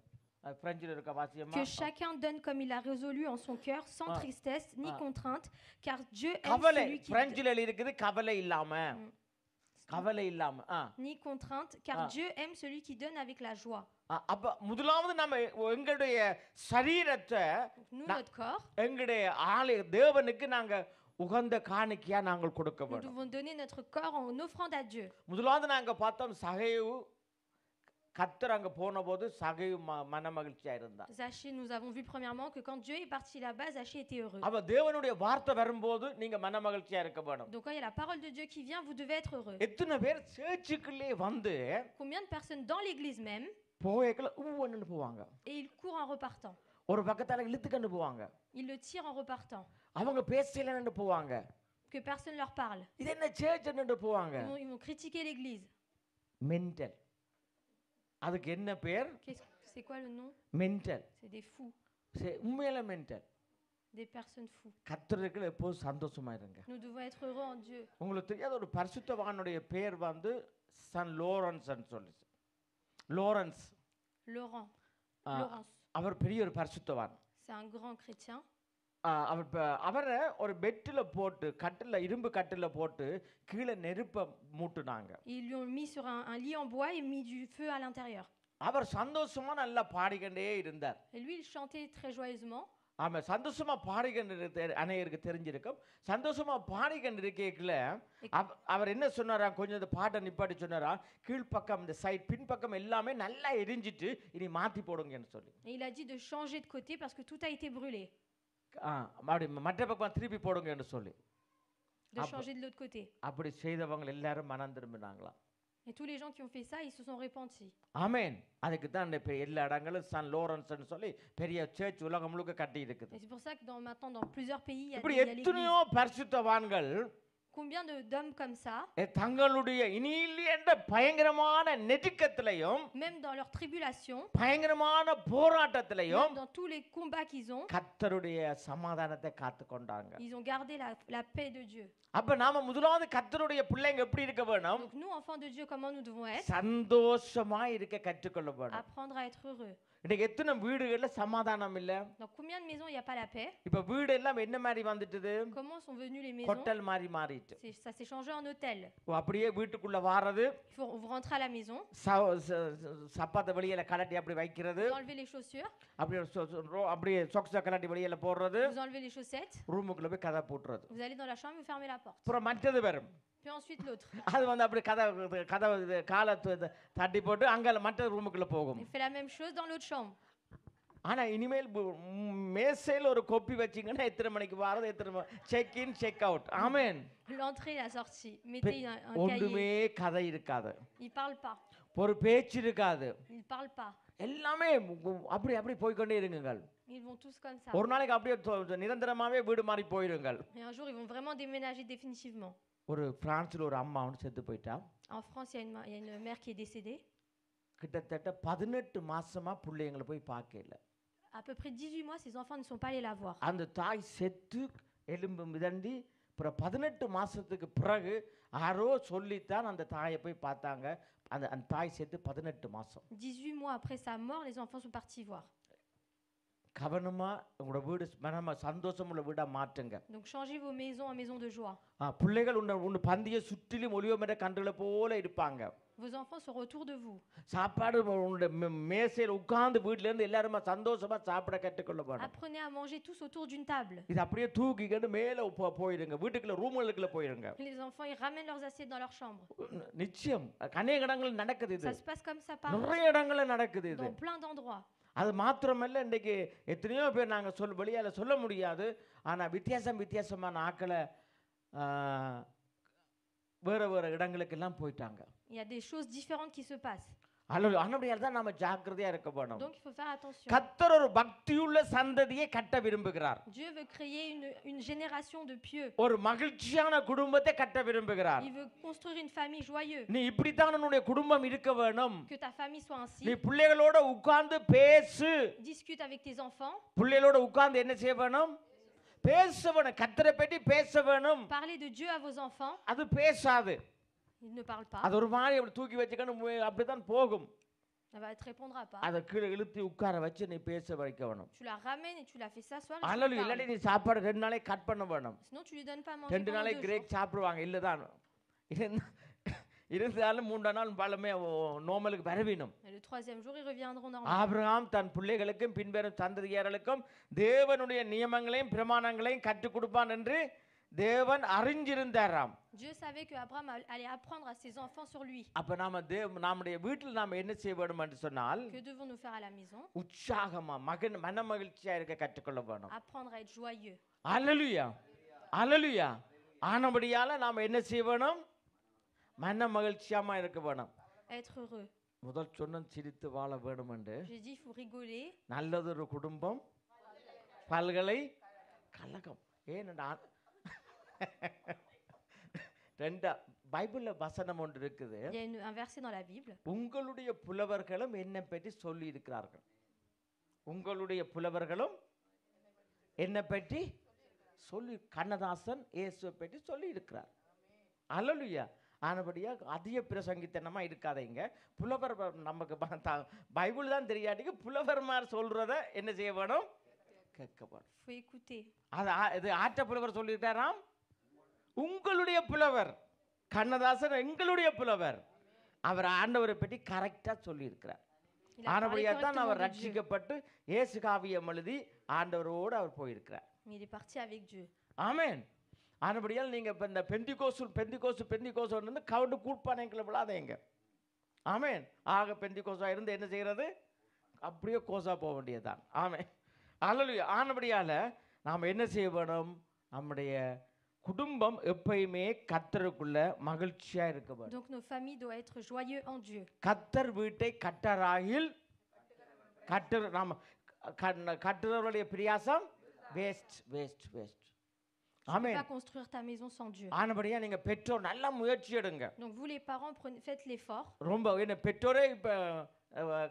பிரெஞ்சில் இருக்க வாசியமா. Que chacun donne comme il a résolu en son cœur, sans tristesse ni contrainte, car Dieu aime கவலை celui qui பிரெஞ்சில் இருக்குது கவலை இல்லாம. கவலை இல்லாம. ni contrainte, car Dieu aime celui qui donne avec la joie. அப்ப முதலாவது நம்ம எங்களுடைய சரீரத்தை Nous, notre corps, எங்களுடைய ஆலய தேவனுக்கு நாங்க உகந்த காணிக்கையா நாங்கள் கொடுக்க nous வேண்டும். devons donner notre corps en offrande à Dieu. முதலாவது நாங்க பார்த்தோம் சகேயு கர்த்தர் அங்க போன போது சகேயு மன மகிழ்ச்சியா இருந்தார். Zachée, nous avons vu premièrement que quand Dieu est parti là-bas, Zachée était heureux. அப்ப தேவனுடைய வார்த்தை வரும்போது நீங்க மன மகிழ்ச்சியா இருக்க வேண்டும். Donc quand il y a la parole de Dieu qui vient, vous devez être heureux. எத்தனை பேர் சர்ச்சுக்குள்ளே வந்து Combien de personnes dans l'église même, போயக்கல ஊவன்னு போவாங்க. et ils courent en repartant. ஒரு பக்கத்தால இழுத்துக்கண்டு போவாங்க. Ils le tirent en repartant. அவங்க பேசலன்னு போவாங்க. Que personne leur parle. இது என்ன சர்ச்ன்னு போவாங்க. Ils vont critiquer l'église. Mental. அதுக்கு என்ன பேர்? C'est quoi le nom? Mental. C'est des fous. உண்மையில மென்டல். Des personnes fous. கர்த்தருக்கு எப்போதும் சந்தோஷமா இருங்க. Nous devons être heureux en Dieu. உங்களுக்கு தெரியாத ஒரு பரிசுத்தவானுடைய பேர் வந்து சன் லாரன்ஸ்ன்னு சொல்லி. லாரன்ஸ். Laurence. அவர் பெரிய ஒரு பரிசுத்தவான். C'est un grand chrétien. அவரை ஒரு பெட்டில் போட்டு கட்டில் இரும்பு கட்டில் போட்டு கீழே நெருப்ப மூட்டுனாங்க. Ils lui ont mis sur un lit en bois et mis du feu à l'intérieur. அவர் சந்தோஷமா நல்லா பாடிக்கொண்டே இருந்தார். Et lui, il chantait très joyeusement. ஆமா சந்தோஷமா பாடிக்கொண்டு அனைவருக்கு தெரிஞ்சிருக்கும். சந்தோஷமா பாடிக்கொண்டிருக்கல அவர் என்ன சொன்னாரா? கொஞ்சம் இந்த பாட்டை நிப்பாட்டி சொன்னாரா, கீழ்ப்பக்கம் இந்த சைட் பின்பக்கம் எல்லாமே நல்லா எரிஞ்சிட்டு இனி மாத்தி போடுங்கன்னு சொல்லி. Et il a dit de changer de côté parce que tout a été brûlé. அப்படி மற்ற பக்கம் திருப்பி போடுங்கன்னு சொல்லி. De changer de l'autre côté. அப்படி செய்தவங்க எல்லாரும் மனம் திரும்பினாங்களாம். Et tous les gens qui ont fait ça, ils se sont repentis. ஆமென். அதுக்கு தான் எல்லா இடங்களும் சன் லாரன்ஸ்னு சொல்லி பெரிய சர்ச் உலகம் முழுக்க கட்டி இருக்குது. Et c'est pour ça que maintenant dans plusieurs pays il y a இப்படி l'église. எத்தனையோ பரிசுத்தவான்கள் Combien d'hommes comme ça, தங்களுடைய இனியில்லை என்ற பயங்கரமான நெருக்கத்திலையும் même dans leur tribulation, பயங்கரமான போராட்டத்திலையும் même dans tous les combats qu'ils ont, கர்த்தருடைய சமாதானத்தை காத்துக்கொண்டாங்க. ils ont gardé la paix de Dieu. அப்ப நாம முதலாவது கர்த்தருடைய பிள்ளைங்க எப்படி இருக்க வேணும்? Donc nous, enfants de Dieu, comment nous devons être? சந்தோஷமா இருக்க கற்றுக்கொள்ள வேணும். Apprendre à être heureux. இன்னைக்கு எத்தனை வீடுகள்ல சமாதானம் இல்ல? Dans combien de maisons il n'y a pas la paix? இப்ப வீடு எல்லாம் என்ன மாதிரி வந்துட்டுது? Comment sont venues les maisons? Hotel மாதிரி மாறிட்டு. Ça s'est changé en hôtel. அப்படியே வீட்டுக்குள்ள வாரது, Vous rentrez à la maison, சப்பாத்தை வெளியில கலட்டி அப்படி வைக்கிறது, vous enlevez les chaussures, அப்படியே சொக்ஸ கலட்டி வெளியில போடுறது, vous enlevez les chaussettes, ரூமுக்குள்ள போய் கதை போட்டுறது. vous allez dans la chambre, vous fermez la porte. அப்புறம் மற்றது வரும். Puis ensuite l'autre. அது அப்படி கதை காலை தட்டி போட்டு அங்க மற்ற ரூமுக்குள்ள போகும். Il fait la même chose dans l'autre chambre. ஆனா இனிமேல் மேசையில் ஒரு கோப்பி வச்சீங்கன்னா எத்தனை மணிக்கு வாரது, எத்தனை check in check out. Amen. L'entrée et la sortie. Mettez un ஒன்றுமே cahier. கதை இருக்காது, Il parle pas. ஒரு பேச்சு இருக்காது, Il parle pas. எல்லாமே அப்படி அப்படி போய்க்கொண்டே இருங்கள். Ils vont tous comme ça. ஒரு நாளைக்கு அப்படியே நிரந்தரமாவே வீடு மாறி போயிருங்கள். Et un jour, ils vont vraiment déménager définitivement. ஒரு பிரான்ஸ்ல ஒரு அம்மா வந்து செத்து போயிட்டா. En France, il y a une mère qui est décédée. கிட்டத்தட்ட 18 மாசமா பிள்ளைங்களை போய் பார்க்கல. À peu près 18 mois, ses enfants ne sont pas allés la voir. அந்த தாய் செத்து எலும்பு மிதண்டி அப்புறம் 18 மாசத்துக்கு பிறகு யாரோ சொல்லித்தான் அந்த தாயை போய் பார்த்தாங்க. அந்த தாய் செத்து 18 மாசம். 18 mois après sa mort, les enfants sont partis voir. கவனமா உங்களோட வீடு மனமா சந்தோஷமுள்ள வீடா மாற்றுங்க. Donc changez vos maisons en maisons de joie. பிள்ளைகள் உன்னை பந்திய சுற்றிலும் ஒலிவமர கன்றுகளை போல இருப்பாங்க. Vos enfants seront autour de vous. சாப்பாடு உன்னுடைய மேசையில் உட்கார்ந்து வீட்ல இருந்து எல்லாரும் சந்தோஷமா சாப்பிட கற்றுக்கொள்ள போறோம். Apprenez à manger tous autour d'une table. இது அப்படியே தூக்கிக்கிட்டு மேல போயிருங்க, வீட்டுக்குள்ள ரூமுகளுக்குள்ள போயிருங்க. Les enfants, ils ramènent leurs assiettes dans leur chambre. நிச்சயம் அநேக இடங்கள் நடக்குது இது. Ça se passe comme ça par நிறைய இடங்கள்ல நடக்குது இது. dans plein d'endroits. அது மாத்திரமல்ல, இன்னைக்கு எத்தனையோ பேர் நாங்கள் வெளியால சொல்ல முடியாது, ஆனால் வித்தியாசமான ஆக்களை வேற வேற இடங்களுக்கெல்லாம் போயிட்டாங்க. Il y a des choses différentes qui se passent. அன்னபடியால் தான் நாம ஜாக்கிரதையா இருக்க வேணும். Donc il faut faire attention. கர்த்தர் ஒரு பக்தியுள்ள சந்ததியை கட்ட விரும்புகிறார். Dieu veut créer une génération de pieux. ஒரு மகிழ்ச்சியான குடும்பத்தை கட்ட விரும்புகிறார். Il veut construire une famille joyeuse. நீ இப்படி தான் உன்னுடைய குடும்பம் இருக்க வேணும். Que ta famille soit ainsi. நீ பிள்ளைகளோட உட்கார்ந்து பேசு. Discute avec tes enfants. பிள்ளைகளோட உட்கார்ந்து என்ன செய்ய வேணும்? பேச வேணும். கர்த்தரை பற்றி பேச வேணும். Parlez de Dieu à vos enfants. அது பேசாது. Il ne parle pas. அது ஒரு மாதிரி அப்படி தூக்கி வச்சுக்கணும், அப்படிதான் போகும். Elle va te répondra pas. அதை கீழே இழுத்து உட்கார வச்சு நீ பேச வைக்க வேணும். Tu la ramènes et tu la fais s'asseoir. அல்லது இல்லாட்டி நீ சாப்பாடு 2 நாளை கட் பண்ண வேணும். Sinon tu lui donnes pas à manger. 2 நாளை கிரேக் சாப்பிடுவாங்க இல்லதான். இருந்தாலும் 3 நாள் பலமே நோமலுக்கு வரவேணும். Le 3e jour ils reviendront normalement. Abraham தன் பிள்ளைகளுக்கும் பின்வரும் சந்ததியார்களுக்கும் தேவனுடைய நியமங்களையும் பிரமாணங்களையும் கற்றுக் கொடுப்பான் என்று தேவன் அறிஞ்சிருந்தாராம். Dieu savait que Abraham allait apprendre à ses enfants sur lui. அப்ப நம்முடைய வீட்டில் நாம என்ன செய்ய வேண்டும் என்று சொன்னால், Que devons-nous faire à la maison? உற்சாகமா மன மகிழ்ச்சியா இருக்க கற்றுக்கொள்ள வேணும். Apprendre à être joyeux. அல்லேலூயா அல்லேலூயா. ஆனபடியால நாம என்ன செய்ய வேணும்? மன மகிழ்ச்சியாமா இருக்க வேணும். Être heureux. முதல் சொன்ன சிரித்து வாழ வேண்டும் என்று. J'ai dit il faut rigoler. நல்லதொரு குடும்பம் பல்கலை கலகம். ஏனென்றா பைபிள்ல வசனம் ஒன்று இருக்குது. Il y a un verset dans la Bible. உங்களுடைய புலவர்களும் என்னை பற்றி சொல்லி இருக்கிறார்கள். உங்களுடைய புலவர்களும் என்னை பற்றி சொல்லி, கண்ணதாசன் இயேசுவை பற்றி சொல்லி இருக்கிறார். அல்லேலூயா. ஆனபடியா அதிக பிரசங்கித்தனமா இருக்காதீங்க. புலவர் நமக்கு பைபிள் தான் தெரியாட்டிக்கு புலவர்மார் சொல்றத என்ன செய்ய வேணும்? கேட்க வேணும். Faut écouter. இது ஆற்ற புலவர் சொல்லிட்டாராம். உங்களுடைய புலவர் கண்ணதாசன் எங்களுடைய புலவர். அவர் ஆண்டவரை பற்றி கரெக்டா சொல்லி இருக்கிறார். ஆனபடியா தான் அவர் ரட்சிக்கப்பட்டு இயேசு காவியம் எழுதி ஆண்டவரோடு அவர் போயிருக்கிறார். Il est parti avec Dieu. ஆமென். ஆனபடியால் நீங்க இப்ப இந்த பெந்திகோஸ் வந்து கவுண்டு கூட்பானைகளை விழாதீங்க. ஆமென். ஆக பெந்திகோஸா இருந்து என்ன செய்யறது? அப்படியே கோசா போக வேண்டியதுதான். ஆமென். அல்லேலூயா. ஆனபடியால நாம் என்ன செய்ய வேணும்? நம்முடைய குடும்பம் எப்பயுமே கர்த்தருக்குள்ள மகிழ்ச்சியா இருக்க வேண்டும். Donc nos familles doivent être joyeux en Dieu. கர்த்தர் வீட்டை கட்டராயில் கட்டுறவருடைய பிரயாசம் waste. Tu ne peux pas construire ta maison sans Dieu. ஆனபடியா நீங்க பெற்றோர் நல்ல முயற்சி எடுங்க. Donc vous les parents faites l'effort. ரொம்ப என்ன பெற்றோரே இப்ப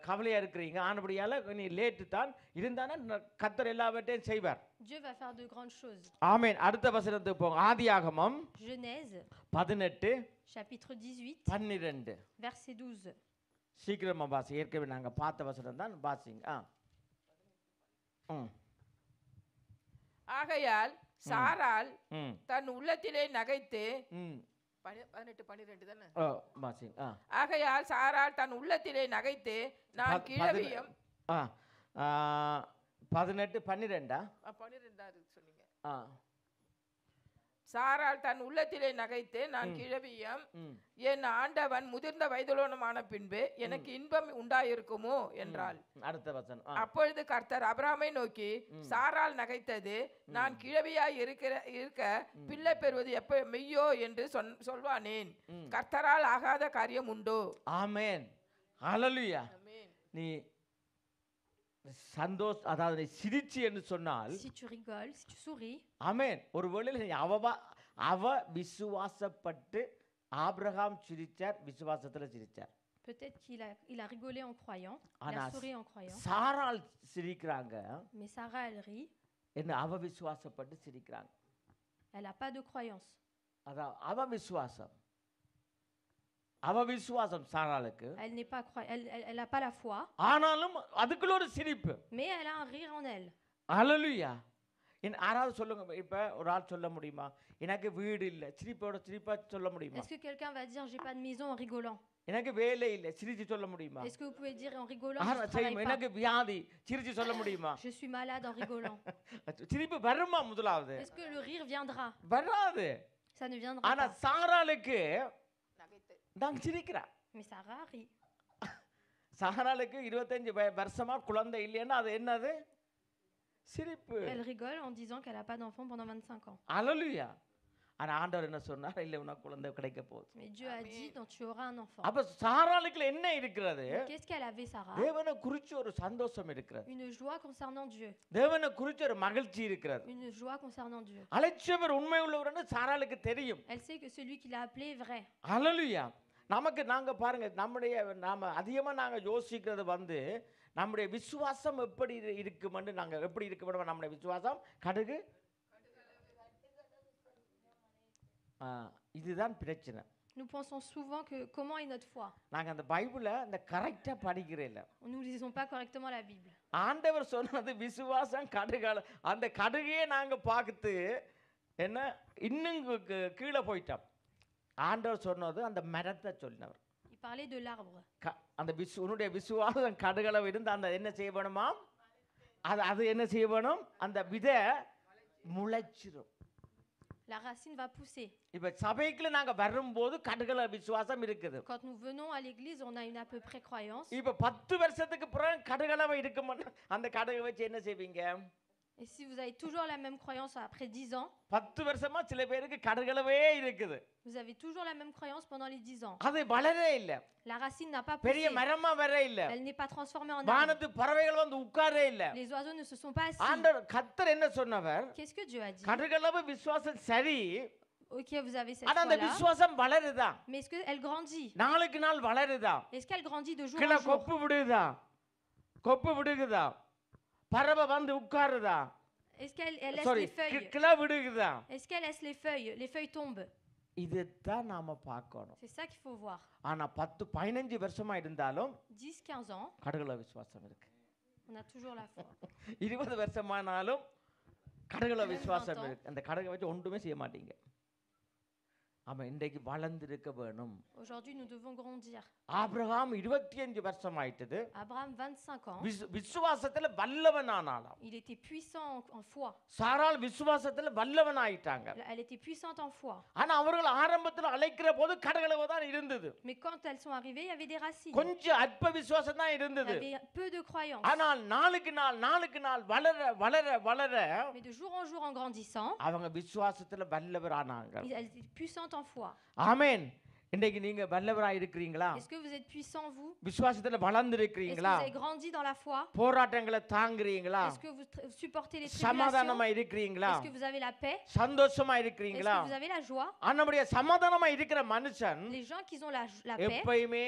கவலையா இருக்கிறீங்க. ஆனபடியால நீ லேட் தான் இருந்தானே கர்த்தர் எல்லாவற்றையும் செய்வார். Dieu va faire de grandes choses. ஆமென். அடுத்த வசனத்துக்கு போங்க. ஆதியாகமம் Genèse 18 chapitre 18 12 verset 12. சீக்கிரமா வாசி. ஏற்கனவே நாங்க பார்த்த வசனம் தான் வாசிங்க. ம் ஆகையால் சாராள் ம் தன் உள்ளத்திலே நகைத்து ம் 18 12 தானே. வாசிங்க. ஆகையால் சாராள் தன் உள்ளத்திலே நகைத்து நான் கிழவியும் 18 12 12 சொன்னீங்க. சாராள் தன் உள்ளத்திலே நகைத்து நான் கிழவியும் என் ஆண்டவன் முதிர்ந்த வயதுள்ளவனுமான பின்பு எனக்கு இன்பம் உண்டாயிருக்குமோ என்றாள். அடுத்த வசனம். அப்பொழுது கர்த்தர் அபிராமை நோக்கி சாராள் நகைத்தது நான் கிழவியாய் இருக்க பிள்ளை பெறுவது எப்ப மெய்யோ என்று சொல்வானேன். கர்த்தரால் ஆகாத காரியம் உண்டோ? ஆமென். ஹல்லேலூயா. நீ சந்தோஷ் அதாவது நீ சிரிச்சி என்று சொன்னால் Si tu rigoles, si tu souris, ஆமென். ஒருவேளை நீ அவ விசுவாசப்பட்டு ஆபிரகாம் சிரிச்சார், விசுவாசத்துல சிரிச்சார். peut-être qu'il a rigolé en croyant, il ஆனா a souri en croyant. சாராள் சிரிக்கிறாங்க, Mais Sarah, elle rit, என்ன அவ விசுவாசப்பட்டு சிரிக்கிறாங்க. elle n'a pas de croyance. அதான் அவ விசுவாசம் சாராளுக்கு. Elle n'est pas elle n'a pas la foi, ஆனாலும் அதுக்குள்ள ஒரு சிரிப்பு. mais elle a un rire en elle. ஹல்லேலூயா. யாராவது சொல்லுங்க, இப்ப ஒரு ஆள் சொல்ல முடியுமா எனக்கு வீடு இல்ல, சிரிப்பா சொல்ல முடியுமா? Est-ce que quelqu'un va dire j'ai pas de maison en rigolant? எனக்கு வேலை இல்ல, சிரிச்சு சொல்ல முடியுமா? Est-ce que vous pouvez dire en rigolant je travaille pas? எனக்கு வியாதி, சிரிச்சு சொல்ல முடியுமா? Je suis malade en rigolant. சிரிப்பு வருமா? முதலாவது Est-ce que le rire viendra? வராது. Ça ne viendra ஆனா pas. சாராளுக்கு நான் சிரிக்கிறேன். Mais Sarah rit. சாராளுக்கு 25 வருஷமா குழந்தை இல்லைன்னா அது என்னது? சிரிப்பு. Elle rigole en disant qu'elle n'a pas d'enfant pendant 25 ans. ஹல்லேலூயா. ஆனா ஆண்டவர் என்ன சொன்னார்? இல்ல உனக்கு குழந்தை கிடைக்க போகுது. Mais Dieu a dit donc tu auras un enfant. அப்ப சாராளுக்கு என்ன இருக்கிறது? Qu'est-ce qu'elle avait Sarah? தேவனை குறிச்சு ஒரு சந்தோஷம் இருக்கிறது. Une joie concernant Dieu. தேவனை குறிச்சு ஒரு மகிழ்ச்சி இருக்கிறது. Une joie concernant Dieu. அழைச்சவர் உண்மை உள்ளவர்னு சாராளுக்கு தெரியும். Elle sait que celui qui l'a appelé est vrai. ஹல்லேலூயா. நாங்க பாருங்க, நாம அதிகமா நாங்க யோசிக்கிறது நம்முடைய விசுவாசம் எப்படி இருக்குமென்று, நாங்க எப்படி இருக்க நம்முடைய விசுவாசம் கடுகு. இதுதான் பிரச்சனை. Nous pensons souvent que comment est notre foi? நாங்க அந்த பைபிளை அந்த கரெக்டா படிக்கிறேன். Nous ne lisons pas correctement la Bible. ஆண்டவர் சொன்னது விசுவாசம் கடுகால, அந்த கடுகையே நாங்க பார்த்து என்ன இன்னும் கீழே போயிட்டோம். ஆண்டவர் சொன்னது அந்த மரத்தை சொன்னவர். Il parlait de l'arbre. அந்த உன்னுடைய விசுவாசம் கடுகளவு இருந்து அந்த என்ன செய்யணுமா? அது என்ன செய்யணும்? அந்த விதை முளைச்சிரும். La racine va pousser. இப்ப சபைக்குள்ள நாங்க வரும்போது கடுகள விசுவாசம் இருக்குது. Quand nous venons à l'église, on a une à peu près croyance. இப்ப 10 வருஷத்துக்கு பிறகு கடுகளவை இருக்குமா? அந்த கடுகை வச்சு என்ன செய்வீங்க? Et si vous avez toujours la même croyance après 10 ans, 10 வருஷமா சில பேருக்கு கடுகளவே இருக்குது. vous avez toujours la même croyance pendant les 10 ans. அது வளரவே இல்ல. La racine n'a pas பெரிய poussé. மரமா வரவே இல்ல. Elle n'est pas transformée en arbre. வானத்து பறவைகள் வந்து உட்காரவே இல்ல. Les oiseaux ne se sont pas assis. ஆண்டவர் கர்த்தர் என்ன சொன்னவர்? Qu'est-ce que Dieu a dit? கடுகளவு விசுவாசம் சரி. Ok, vous avez cette ஆனா அந்த foi-là. விசுவாசம் வளருதா? Mais est-ce qu'elle grandit? நாளுக்கு நாள் வளருதா? Est-ce qu'elle grandit de jour கிள en jour? கொப்பு விடுகுதா? பறவை வந்து உட்காருதா? Est-ce qu'elle laisse sorry, les feuilles? கிள விடுகுதா? Est-ce qu'elle laisse les feuilles? Les feuilles tombent. இதுதான் நாம பார்க்கணும். C'est ça qu'il faut voir. ஆனா 10-15 வருஷமா இருந்தாலும் 10-15 ans, கடவுள விசுவாசம் இருக்கு. on a toujours la foi. 20 வருஷமானாலும் கடவுள Même விசுவாசம் 20 ans. இருக்கு. அந்த கடவுளை வச்சு ஒன்றுமே செய்ய மாட்டீங்க. ஆமா, இன்றைக்கு வளர்ந்திருக்க வேணும். Aujourd'hui, nous devons grandir. Abraham 25 வருஷம் ஆயிட்டது. Abraham, 25 ans, விசுவாசத்துல வல்லவனானாலாம். il était puissant en foi. சாராள் விசுவாசத்துல வல்லவன் ஆயிட்டாங்க. Elle était puissante en foi. ஆனா அவர்கள் ஆரம்பத்துல அழைக்கிற போது கடகளவு தான் இருந்தது. Mais quand elles sont arrivées, il y avait des racines. கொஞ்சம் அற்ப விசுவாசம் தான் Il y இருந்தது. avait peu de croyance. ஆனால் நாளுக்கு நாள் வளர Mais de jour en jour, en grandissant, அவங்க விசுவாசத்துல வல்லவர் ஆனாங்க. elle était puissante en foi. ஆமென். இன்றைக்கு நீங்க வல்லவராய் இருக்கிறீங்களா? Est-ce que vous êtes puissant, vous? விசுவாசத்துல வளர்ந்து Est-ce que இருக்கிறீங்களா? vous avez grandi dans la foi? போராட்டங்களை தாங்குறீங்களா? Est-ce que vous supportez les சமாதானமா tribulations? இருக்கிறீங்களா? Est-ce que vous avez la paix? சந்தோஷமா Est-ce இருக்கிறீங்களா? que vous avez la joie? நம்முடைய சமாதானமா இருக்கிற மனுஷன் Les gens qui ont la paix, எப்பயுமே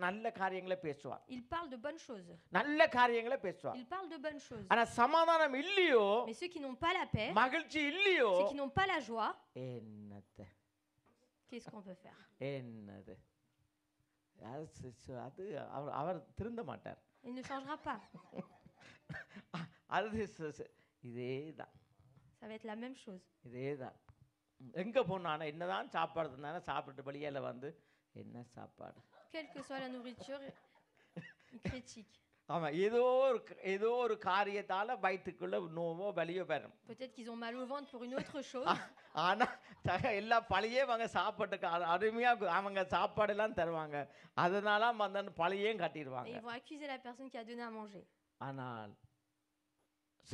நல்ல காரியங்களை பேசுவார். ils parlent de bonnes choses. நல்ல காரியங்களை பேசுவார். Ils parlent de bonnes choses. ஆனா சமாதானம் இல்லையோ, Mais ceux qui n'ont pas la paix, மகிழ்ச்சி இல்லையோ, ceux qui n'ont pas la joie, என்னது qu'est-ce qu'on peut faire? என்னது அது அவர் திருந்த மாட்டார். Il ne changera pas. அது இதே தான், Ça va être la même chose. இதே தான். எங்கே போனாலும் என்னதான் சாப்பாடு இருந்தாலும் சாப்பிட்டு வெளியில் வந்து என்ன சாப்பாடு. Quelle que soit la nourriture, il critique. ஆமாம், ஏதோ ஒரு காரியத்தால் வயிற்றுக்குள்ள நோவோ வலியோ பெறும். Peut-être qu'ils ont mal au ventre pour une autre chose. ஆனால் எல்லா பழையே அவங்க சாப்பாட்டுக்கு அருமையாக அவங்க சாப்பாடெல்லாம் தருவாங்க, அதனால அந்த பழையையும் Et கட்டிடுவாங்க. ils vont accuser la personne qui a donné à manger. ஆனால்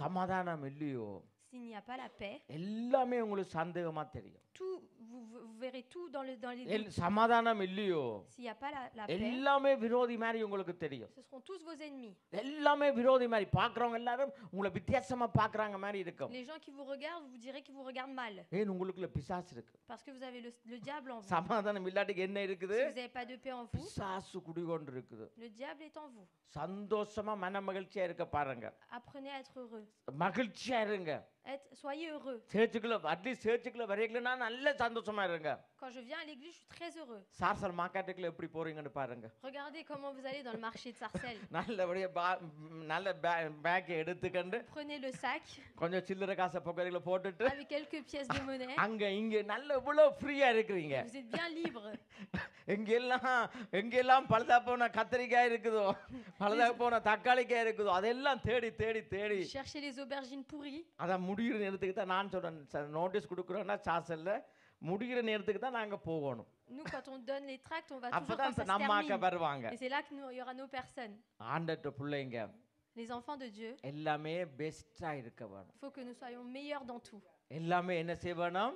சமாதானம் இல்லையோ S'il n'y a pas la paix, எல்லாமே உங்களுக்கு சந்தேகமாக தெரியும். tout, vous verrez tout dans les doutes. சமாதானம் இல்லையோ S'il n'y a pas la paix, எல்லாமே விரோதி மாதிரி உங்களுக்கு தெரியும். ce seront tous vos ennemis. எல்லாமே விரோதி மாதிரி பார்க்குறவங்க எல்லாரும் உங்களை வித்தியாசமா பார்க்குறாங்க மாதிரி இருக்கும். Les gens qui vous regardent, vous direz qu'ils vous regardent mal. ஏன் உங்களுக்குள்ள பிசாசு இருக்கு. Parce que vous avez le diable en vous. சமாதானம் இல்லாட்டிக்கு என்ன இருக்குது? Si vous n'avez pas de paix en vous, பிசாசு குடிகொண்டு இருக்குது. le diable est en vous. சந்தோஷமா மன மகிழ்ச்சியா இருக்க பாருங்க. Apprenez à être heureux. மகிழ்ச்சியா இருங்க. Soyez heureux. சேர்ச்சுக்குள்ள அட்லீஸ்ட் சேர்ச்சுக்குள்ள வரையிலனா நல்ல சந்தோஷமா இருங்க. Quand je viens à l'église, je suis très heureux. சார்சல் மார்க்கெட்டுக்குள்ள எப்படி போறீங்கன்னு பாருங்க. Regardez comment vous allez dans le marché de Sarcelles. நல்லபடியா நல்ல பேக் எடுத்துக்கண்டு Prenez le sac கொஞ்சம் சில்லறை காசை பொக்கரில போட்டுட்டு avec quelques pièces de monnaie. அங்க இங்க நல்ல இவ்வளவு ஃப்ரீயா இருக்கிறீங்க. Vous êtes bien libre. எங்கெல்லாம் பழுதா போன கத்திரிக்காய் இருக்குதோ, பழுதா போன தக்காளிக்காய் இருக்குதோ, அதெல்லாம் தேடி தேடி தேடி Cherchez les aubergines pourries. அதான் முடிகிற நேரத்துக்கு தான் நான் சொல்றேன், நோட்டீஸ் கொடுக்குறோன்னா சாசல்ல முடிகிற நேரத்துக்கு தான் நாங்க போகணும். Nous, quand on donne les tracts, on va toujours quand அப்பதான் ça se நம்மாக்க termine. வருவாங்க. Et c'est là qu'il y aura nos personnes. ஆண்டட்ட பிள்ளைங்க Les enfants de Dieu, எல்லாமே பெஸ்டா இருக்க வேணும். il faut que nous soyons meilleurs dans tout. எல்லாமே என்ன செய்ய வேணும்?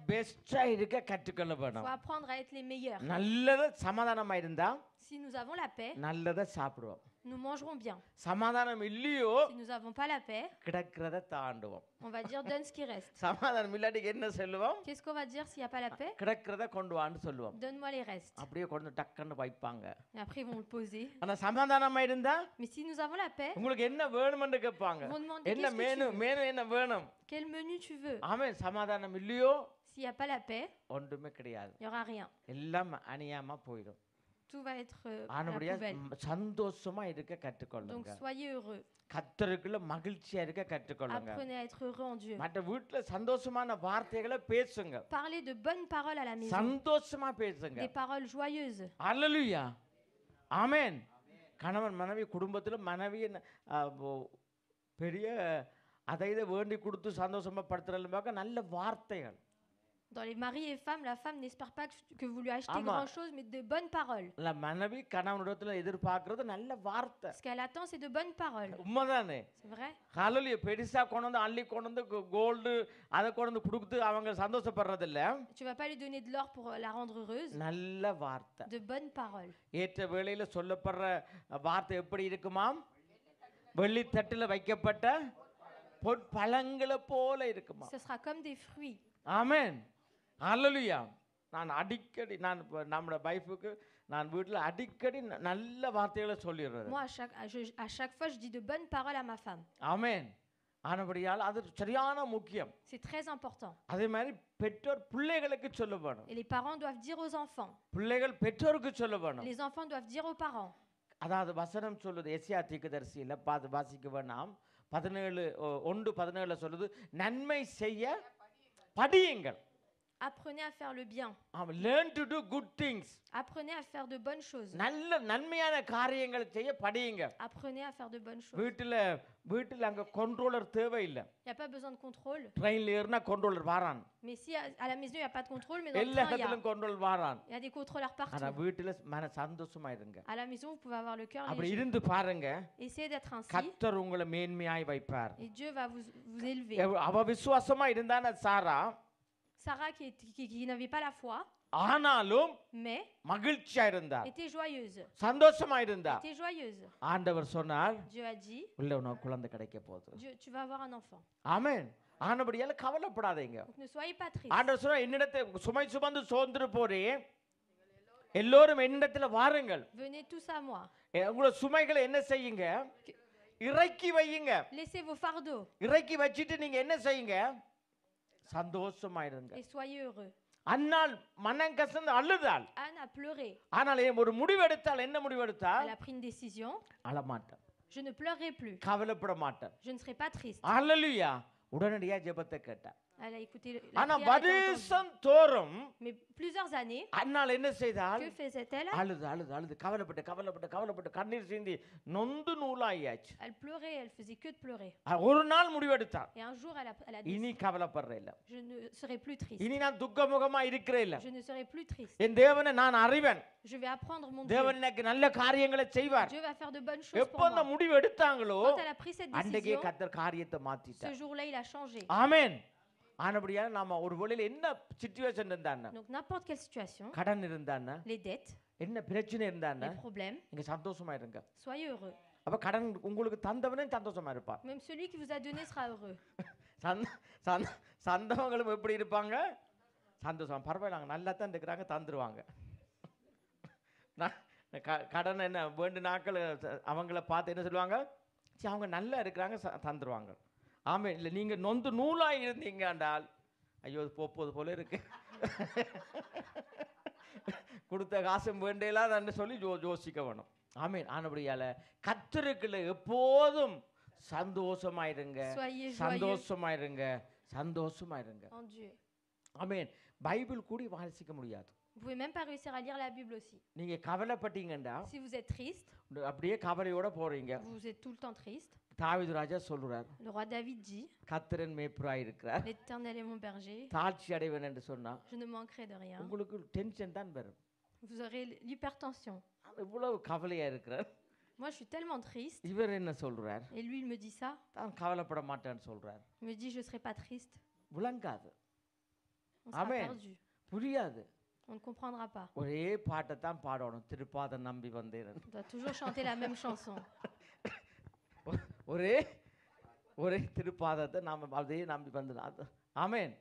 பெஸ்டா இருக்க கற்றுக்கொள்ள Il faut வேணும். apprendre à être les meilleurs. நல்லத சமாதானமா இருந்தா Si nous avons la paix, நல்லத சாப்பிடுவோம். nous mangerons bien. சமாதானம் இல்லையோ Si nous n'avons pas la paix, கிடக்கிறத தாண்டுவோம். on va dire donne ce qui reste. சமாதானம் இல்லாட்டிக்கு என்ன சொல்லுவோம்? Qu'est-ce qu'on va dire s'il n'y a pas la paix? கிடக்கிறத கொண்டு வான்னு சொல்லுவோம். Donne-moi les restes. அப்படியே கொண்டு டக்குன்னு வைப்பாங்க. Et après, ils vont le poser. ஆனா சமாதானமா இருந்தா Mais si nous avons la paix, உங்களுக்கு என்ன வேணும்னு கேட்பாங்க. ils vont demander என்ன qu'est-ce que tu veux? Menu என்ன வேணும்? Quel menu tu veux? ஆமென். சமாதானம் இல்லையோ S'il n'y a pas la paix, ஒன்றுமே கிடையாது. il n'y aura rien. எல்லாம் அநியாயமா போயிடும். Tout va être à la ஆனபடியா poubelle. சந்தோஷமா இருக்க Donc கற்றுக்கொள்ளுங்க. soyez heureux. கர்த்தருக்குள்ள மகிழ்ச்சியா இருக்க கற்றுக்கொள்ளுங்க. Apprenez à être heureux en Dieu. மற்ற வீட்டுல சந்தோஷமான வார்த்தைகளை பேசுங்க. Parlez de bonnes paroles à la maison. சந்தோஷமா பேசுங்க. Des paroles joyeuses. அல்லேலூயா. ஆமென். கணவன் மனைவி குடும்பத்துல மனைவி பெரிய அதை இதை வேண்டி கொடுத்து சந்தோஷமா படுத்துறதுல பார்க்க நல்ல வார்த்தைகள். Dans les maris et femmes, la femme n'espère pas que vous lui achetez Ama. grand-chose, mais de bonnes paroles. இல்ல மனைவி கணவனிடத்துல எதிர்பார்க்கறது நல்ல வார்த்தை. Ce qu'elle attend, c'est de bonnes paroles. உண்மைதானே? C'est vrai? ஹalleluya. பெருசா கொண்டு வந்து அள்ளி கொண்டு வந்து கோல்டு அதை கொண்டு வந்து கொடுத்து அவங்க சந்தோஷப்படுறது இல்ல. Tu vas pas lui donner de l'or pour la rendre heureuse. நல்ல வார்த்தை. De bonnes paroles. ஏற்ற வேளையில சொல்லப்படுற வார்த்தை எப்படி இருக்குமாம்? வெள்ளி தட்டுல வைக்கப்பட்ட பொற்பழங்களை போல இருக்குமா? Ce sera comme des fruits. ஆமென். ஹalleluya. நான் அடிக்கடி நம்ம வைஃபுக்கு நான் வீட்டில் அடிக்கடி நல்ல வார்த்தைகளை சொல்லிடுறது. Moi, à chaque fois, je dis de bonnes paroles à ma femme. ஆமென். ஆனபடியால் அது சரியான முக்கியம். C'est très important. அதே மாதிரி பெற்றோர் பிள்ளைகளுக்கு சொல்ல வேணும். Et les parents doivent dire aux enfants. பிள்ளைகள் பெற்றோருக்கு சொல்ல வேணும். Les enfants doivent dire aux parents. அதாவது வசனம் சொல்லுது எஸ்யா தீர்க்கதரிசியில வாசிக்க வேணாம் 17:1-17 சொல்லுது நன்மை செய்ய படியுங்கள். Apprenez à faire le bien. Learn to do good things. Apprenez à faire de bonnes choses. நல்ல நன்மையான காரியங்களை செய்ய படியுங்க. Apprenez à faire de bonnes choses. வீட்டில் அங்க கண்ட்ரோலர் தேவையில்லை. Il n'y a pas besoin de contrôle. ட்ரெயின்ல ஏறினா கண்ட்ரோலர் வாரான். Mais si à la maison il n'y a pas de contrôle, mais dans le எல்லா train இடத்திலும் கண்ட்ரோல் வாரான். il y a des contrôleurs ஆனா partout. வீட்டில் சந்தோஷமா இருங்க. À la maison vous pouvez avoir le cœur அப்படி léger. இருந்து பாருங்க. Essayez d'être ainsi. கர்த்தர் உங்களை மேன்மையாய் வைப்பார். Et Dieu va vous élever. அவ விசுவாசமா இருந்தான சாரா Sarah qui n'avait pas la foi, ஆனாலும் mais மகிழ்ச்சியா இருந்தார். était joyeuse. சந்தோஷமா இருந்தார். Était joyeuse. ஆண்டவர் சொன்னார் Dieu a dit, உள்ள உனக்கு குழந்தை கிடைக்க போகுது. Dieu, tu vas avoir un enfant. ஆமென். ஆனபடியால கவலைப்படாதீங்க. Donc ne soyez pas tristes. ஆண்டவர் சொன்னார் என்னிடத்தை சுமை சுமந்து சோர்ந்து போறே எல்லோரும் என்னிடத்துல வாருங்கள். Venez tous à moi. உங்களோட சுமைகளை என்ன செய்யுங்க? இறக்கி வையுங்க. Laissez vos fardeaux இறக்கி வச்சிட்டு நீங்க என்ன செய்யுங்க? சந்தோஷமா இருங்க. et soyez heureux. அன்னாள் மனம் கசந்து அழுதாள். Anne a pleuré. ஆனால் ஒரு முடிவெடுத்தாள். என்ன முடிவெடுத்தாள்? Elle a pris une décision. அழமாட்டான், Je ne pleurerai plus. கவலைப்பட மாட்டான். Je ne serai pas triste. அல்லேலூயா. உடனடியா ஜெபத்தை கேட்டான். Elle a écouté la ஆனா prière a été entendue. வருஷம் தோறும் Mais plusieurs années, அன்னாள் என்ன செய்தாள்? que faisait-elle? அழுது அழுது அழுது கவலைப்பட்டு கவலைப்பட்டு கவலைப்பட்டு கண்ணீர் சிந்தி நொந்து நூலாயாச்சு. Elle pleurait, elle faisait que de pleurer. ஒரு நாள் முடிவெடுத்தாள். Et un jour, elle a dit, இனி கவலைப்படுற இல்ல, je ne serai plus triste. இனி நான் துக்கமுகமா இருக்கிறே இல்ல. Je ne serai plus triste. என் தேவனை நான் அறிவேன். Je vais apprendre mon Dieu. தேவன் எனக்கு நல்ல காரியங்களை செய்வார். Dieu va faire de bonnes choses எப்போ pour அந்த moi. முடிவு எடுத்தாங்களோ Quand elle a pris cette அன்றைக்கே décision, கர்த்தர் காரியத்தை ce மாத்திட்டார். jour-là, il a changé. ஆமென். ஆனபடியால் நாம ஒரு வேளையில என்ன சிச்சுவேஷன் இருந்தான்னா, Donc n'importe quelle situation, கடன் இருந்தான்னா, les dettes, என்ன பிரச்சனை இருந்தான்னா, les problèmes, நீங்க சந்தோஷமா இருங்க. soyez heureux. அப்ப கடன் உங்களுக்கு தந்தவனே சந்தோஷமா இருப்பான். Même celui qui vous a donné sera heureux. சந்தவங்களும் எப்படி இருப்பாங்க? சந்தோஷம். பரவாயில்ல, அவங்க நல்லா தான் இருக்கிறாங்க, தந்துருவாங்க. கடன் என்ன வேண்டு நாட்கள் அவங்கள பார்த்து என்ன சொல்லுவாங்க? சரி, அவங்க நல்லா இருக்கிறாங்க, தந்துருவாங்க. ஆமே. இல்லை நீங்க நொந்து நூலாக இருந்தீங்க என்றால், ஐயோ அது போப்போது போல இருக்கு, கொடுத்த காசும் வேண்டையெல்லாம் சொல்லி யோசிக்க வேணும். ஆமீன். ஆனபடியால கர்த்தருக்குள்ள எப்போதும் சந்தோஷமாயிருங்க, Soyez joyeux சந்தோஷமாயிருங்க, சந்தோஷமாயிருங்க. en Dieu. ஆமீன். பைபிள் கூடி வாசிக்க முடியாது. Vous pouvez même pas réussir à lire la Bible aussi. நீங்க கவலைப்பட்டீங்கண்டா Si vous êtes triste, அப்படியே கவலையோட போறீங்க. vous êtes tout le temps triste. தாவீது ராஜா சொல்றார், Le roi David dit, கர்த்தரின் மேய்ப்பராய் இருக்கிறார், l'Éternel est mon berger, தாழ்ச்சி அடைவேன் என்று சொன்னா je ne manquerai de rien. உங்களுக்கு டென்ஷன் தான் வரும். Vous aurez l'hypertension. இவ்வளவு கவலையா இருக்கிறார். Moi, je suis tellement triste. இவர் என்ன சொல்றார்? Et lui, il me dit ça. தான் கவலைப்பட மாட்டேன்னு சொல்றார். Il me dit, je ne serai pas triste. விளங்காது, On sera Amen. perdu. புரியாது. On ne comprendra pas. ஒரே பாட்டை தான் பாடணும், திருப்பாத நம்பி வந்தேன். On doit toujours chanter la même chanson. ஒரே ஒரே திருப்பாதத்தை நாம அதே நம்பி வந்தது. ஆமென்.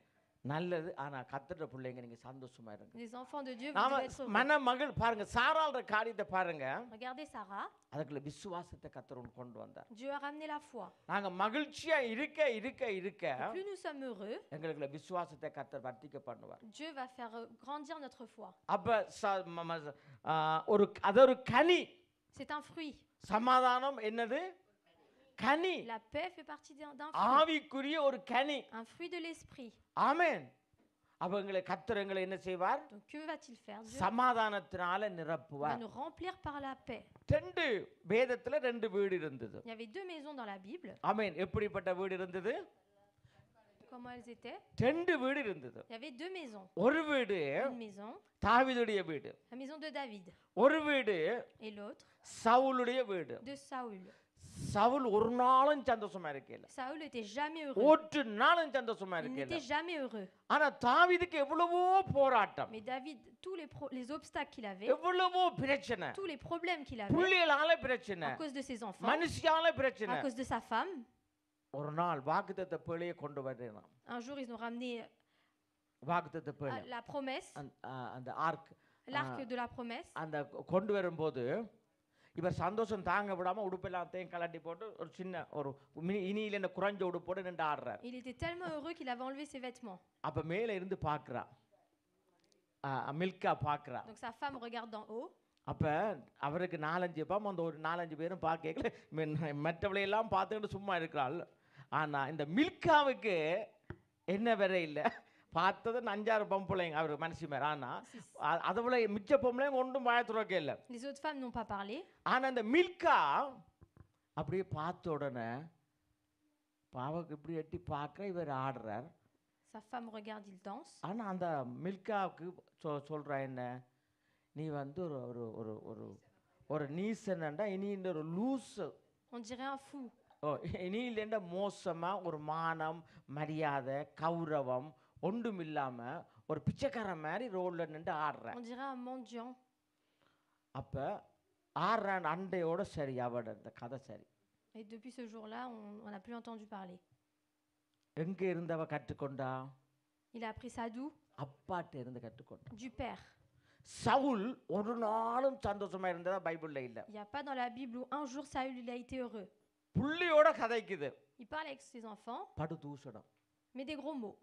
நல்லது. ஆனா கர்த்தருடைய பிள்ளைங்க நீங்க சந்தோஷமா இருங்க. Les enfants de Dieu, vous நாம devez être heureux. மன மகள் பாருங்க, சாராளோட காரியத்தை பாருங்க. Regardez Sarah. அதுக்குள்ள விசுவாசத்தை கர்த்தர் கொண்டு வந்தார். Dieu a ramené la foi. நாங்க மகிழ்ச்சியா இருக்க இருக்க இருக்க Et plus nous sommes heureux, எங்களுக்குள்ள விசுவாசத்தை கர்த்தர் வர்த்திக்க பண்ணுவார். Dieu va faire grandir notre foi. அப்ப ஒரு அது ஒரு கனி. C'est un fruit. சமாதானம் என்னது? கனி. La paix fait partie d'un fruit. ஆவிக்குரிய ஒரு கனி. Un fruit de l'esprit. ஆமென். அப்ப எங்களை கர்த்தர் எங்களை என்ன செய்வார்? Donc que va-t-il faire? Dieu சமாதானத்தினால va நிரப்புவார். nous remplir par la paix. ரெண்டு வேதத்துல ரெண்டு வீடு இருந்தது. Il y avait 2 maisons dans la Bible. ஆமென். எப்படிப்பட்ட வீடு இருந்தது? Comment elles étaient? ரெண்டு வீடு இருந்தது. Il y avait 2 maisons. ஒரு வீடு Une maison, தாவீதுடைய வீடு, la maison de David, ஒரு வீடு et l'autre சவுலுடைய வீடு. de Saül. சவுல் ஒரு நாளும் சந்தோஷமா இருக்கல, Saül n'était jamais heureux. ஒரு நாளும் சந்தோஷமா Il இருக்கல. n'était jamais heureux. ஆனா தாவீதுக்கு எவ்வளவோ போராட்டம், Mais David, tous les obstacles qu'il avait, எவ்வளவோ பிரச்சனை, tous les problèmes qu'il avait, புள்ளிகளால பிரச்சனை, à cause de ses enfants, மனுஷியால பிரச்சனை. à cause de sa femme, ஒரு நாள் வாக்குத்தத்த பேழையை கொண்டு வரேன். un jour ils ont ramené வாக்குத்தத்த பேழை, la promesse, அந்த arc, l'arc de la promesse. அந்த கொண்டு வரும்போது இவர் சந்தோஷம் தாங்க விடாம உடுப்பெல்லாத்தையும் கலட்டி போட்டு ஒரு சின்ன ஒரு இனியில இந்த குறைஞ்ச உடுப்போடு நின்று ஆடுறார். Il était tellement heureux qu'il avait enlevé ses vêtements. அப்ப மேல இருந்து பாக்குறா, மில்கா பாக்குறா. Donc sa femme regarde d'en haut. அப்ப அவருக்கு 4-5 பாம், அந்த ஒரு 4-5 பேரும் பார்க்கல, மற்றவளையெல்லாம் பார்த்துக்கிட்டு சும்மா இருக்கிறாள். ஆனா இந்த மில்காவுக்கு என்ன வேற இல்லை, பார்த்தது 5-6 பொம்பளைங்க அவர் மனசு மேல. ஆனா அதுபோல மிச்ச பொம்பளைங்க ஒன்றும் பயத்துறக்க இல்லை. Les autres femmes n'ont pas parlé. ஆனா இந்த மில்கா அப்படியே பார்த்த உடனே பாவக்கு இப்படி எட்டி பார்க்க இவர் ஆடுறார். Sa femme regarde, il danse. ஆனா அந்த மில்காவுக்கு சொல்றா, என்ன நீ வந்து ஒரு ஒரு ஒரு ஒரு நீசனண்டா, இனி இந்த ஒரு loose, On dirait un fou. ஓ இனி இல்லைண்டா மோசமா ஒரு மானம் மரியாதை கௌரவம் ஒன்றும் இல்லாம ஒரு பிச்சைக்காரன் மாதிரி ரோட்ல நின்று ஆடுற. On dirait un mendiant. அப்ப ஆடுறான் அண்டையோட சரி, அவட இந்த கதை சரி. Et depuis ce jour-là, on n'a plus entendu parler. எங்க இருந்தவ கற்றுக்கொண்டா? Il a appris ça d'où? அப்பாட்ட இருந்து கற்றுக்கொண்டா. Du père. சவுல் ஒரு நாளும் சந்தோஷமா இருந்ததா பைபிள்ல இல்ல. Il n'y a pas dans la Bible où un jour Saül il a été heureux. புள்ளியோட கதைக்குது. Il parle avec ses enfants, படு தூஷணம், mais des gros mots.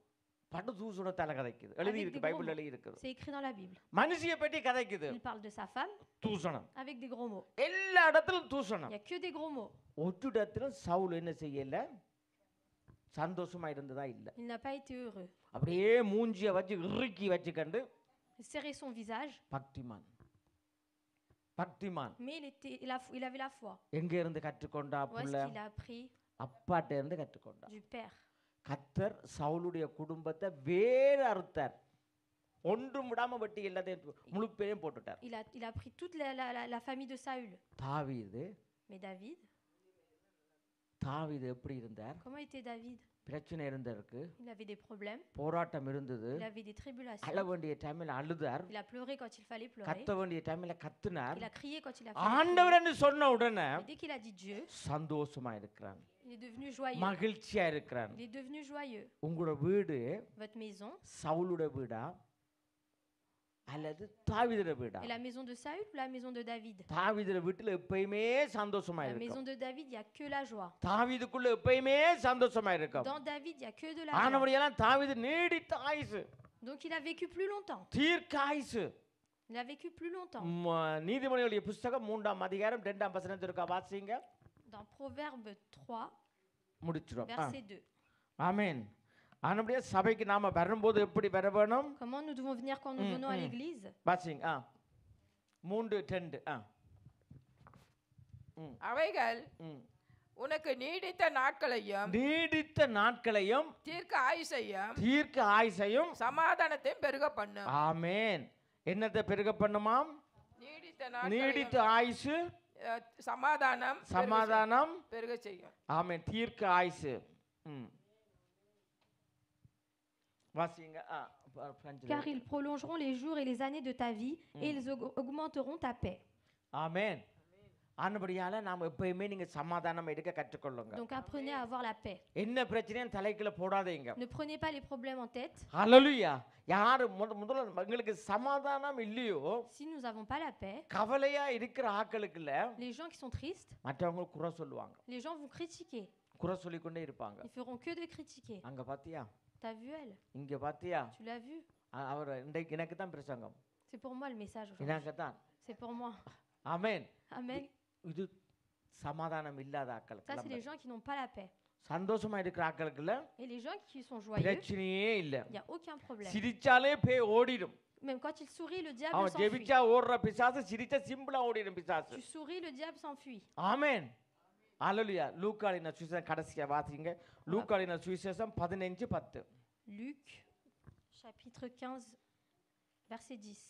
படு தூஷணத்தால கதைக்குது, எழுதி Avec இருக்கு, des gros பைபிள் mots. எழுதி இருக்குது. C'est écrit dans la Bible. மனுஷியை பற்றி கதைக்குது, Il parle de sa femme தூஷணம். avec des gros mots. எல்லா இடத்திலும் Il தூஷணம். n'y a que des gros mots. ஒரு இடத்திலும் சவுல் என்ன செய்யல, சந்தோஷமா இருந்ததா இல்ல. Il n'a pas été heureux. அப்படியே மூஞ்சிய வச்சு இறுக்கி வச்சுக்கண்டு Il serrait son visage, பக்திமான் பக்திமான் mais il avait la foi. எங்க இருந்து கற்றுக்கொண்டா Où est-ce புள்ள? qu'il a appris? அப்பாட்ட இருந்து கற்றுக்கொண்டா. Du père. கத்தர் சவுலுடைய குடும்பத்தை வேற அறுத்தார், ஒன்றும் விடாம வெட்டி எல்லாத்தையும் முழு பேரையும் போட்டுட்டார். Il a pris toute la famille de Saül. தாவீது Mais David, தாவீது எப்படி இருந்தார்? comment était David? பிரச்சனை இருந்திருக்கு, Il avait des problèmes, போராட்டம் இருந்தது, il avait des tribulations. அழ வேண்டிய டைமில் அழுதார், Il a pleuré quand il fallait pleurer. கத்த வேண்டிய டைமில் கத்துனார். Il a crié quand il a fallu ஆண்டவர் என்று சொன்ன உடனே crier. Et dès qu'il a dit Dieu, சந்தோஷமா இருக்கிறான், il est devenu joyeux. மகிழ்ச்சியா இருக்கிறான். Il est devenu joyeux. உங்களோட வீடு Votre maison சவுலுடைய வீடா அல்லது தாவீதுடைய வீடா? est la maison de Saül ou la maison de David? தாவீதுடைய வீட்டுல எப்பயுமே சந்தோஷமா La இருக்கும். maison de David, il n'y a que la joie. தாவீதுக்குள்ள எப்பயுமே சந்தோஷமா இருக்கும். Dans David, il n'y a que de la joie. ஆனவரையெல்லாம் தாவீது நீடித்த ஆயுசு, Donc il a vécu plus longtemps. தீர்க்க ஆயுசு. Il a vécu plus longtemps. நீதிமொழிகளுடைய புஸ்தகம் 3ஆம் அதிகாரம் 2ஆம் வசனத்தை இருக்கா வாசிங்க. Dans Proverbe 3, முடிச்சிரும். verset 2. ஆமென். ஆனபடியா சபைக்கு நாம வரும்போது எப்படி வர வேணும்? Comment nous devons venir quand nous venons à l'église? வாசிங்க. 3:2. அவைகள் உனக்கு நீடித்த நாட்களையும் நீடித்த நாட்களையும் தீர்க்க ஆயுசையும் தீர்க்க ஆயுசையும் சமாதானத்தையும் பெருக பண்ணும். ஆமென். என்னத்தை பெருக பண்ணுமாம்? நீடித்த நீடித்த ஆயுசு, சமாதானம் சமாதானம் பெருக செய்யும். ஆமென். தீர்க்க ஆயுசு. வாசிங்க. Car ils prolongeront les jours et les années de ta vie et ils augmenteront ta paix. ஆமென். ஆனபடியால நாம எப்பயுமே நீங்க சமாதானம் எடுக்க கற்றுக்கொள்ளுங்க. Donc apprenez à avoir la paix. என்ன பிரச்சனையும் தலைக்குள்ள போடாதீங்க. Ne prenez pas les problèmes en tête. ஹalleluya. யாரு முதல்ல உங்களுக்கு சமாதானம் இல்லையோ, Si nous n'avons pas la paix, கவலையா இருக்கிற ஆட்களுக்குள்ள les gens qui sont tristes, மற்றவங்க குறை சொல்லுவாங்க, les gens vont critiquer. குறை சொல்லிக்கொண்டே இருப்பாங்க. Ils feront que de critiquer. அங்க பாத்தியா, T'as vu elle? இங்க பாத்தியா, Tu l'as vu? அவர் இன்றைக்கு எனக்கு தான் பிரசங்கம், C'est pour moi le message aujourd'hui. எனக்கு தான். C'est pour moi. ஆமென். Amen. இது சமாதானம் இல்லாத Ça, c'est les ஆட்களுக்கு, gens qui n'ont pas la paix. சந்தோஷமா இருக்கிற ஆட்களுக்குள்ள Et les gens qui sont joyeux, பிரச்சனையே இல்ல. il n'y a aucun problème. சிரிச்சாலே பேய் ஓடிடும். Même quand il sourit, le diable அவன் s'enfuit. ஜெபிச்சா ஓடுற பிசாசு சிரிச்சா சிம்பிளா ஓடிடும் பிசாசு. Tu souris, le diable s'enfuit. ஆமென். ஹalleluya. லூக்காளின சுவிசேஷம் கடைசியா வாசிங்க. லூக்காளின சுவிசேஷம் 15:10. Luc, chapitre 15, verset 10.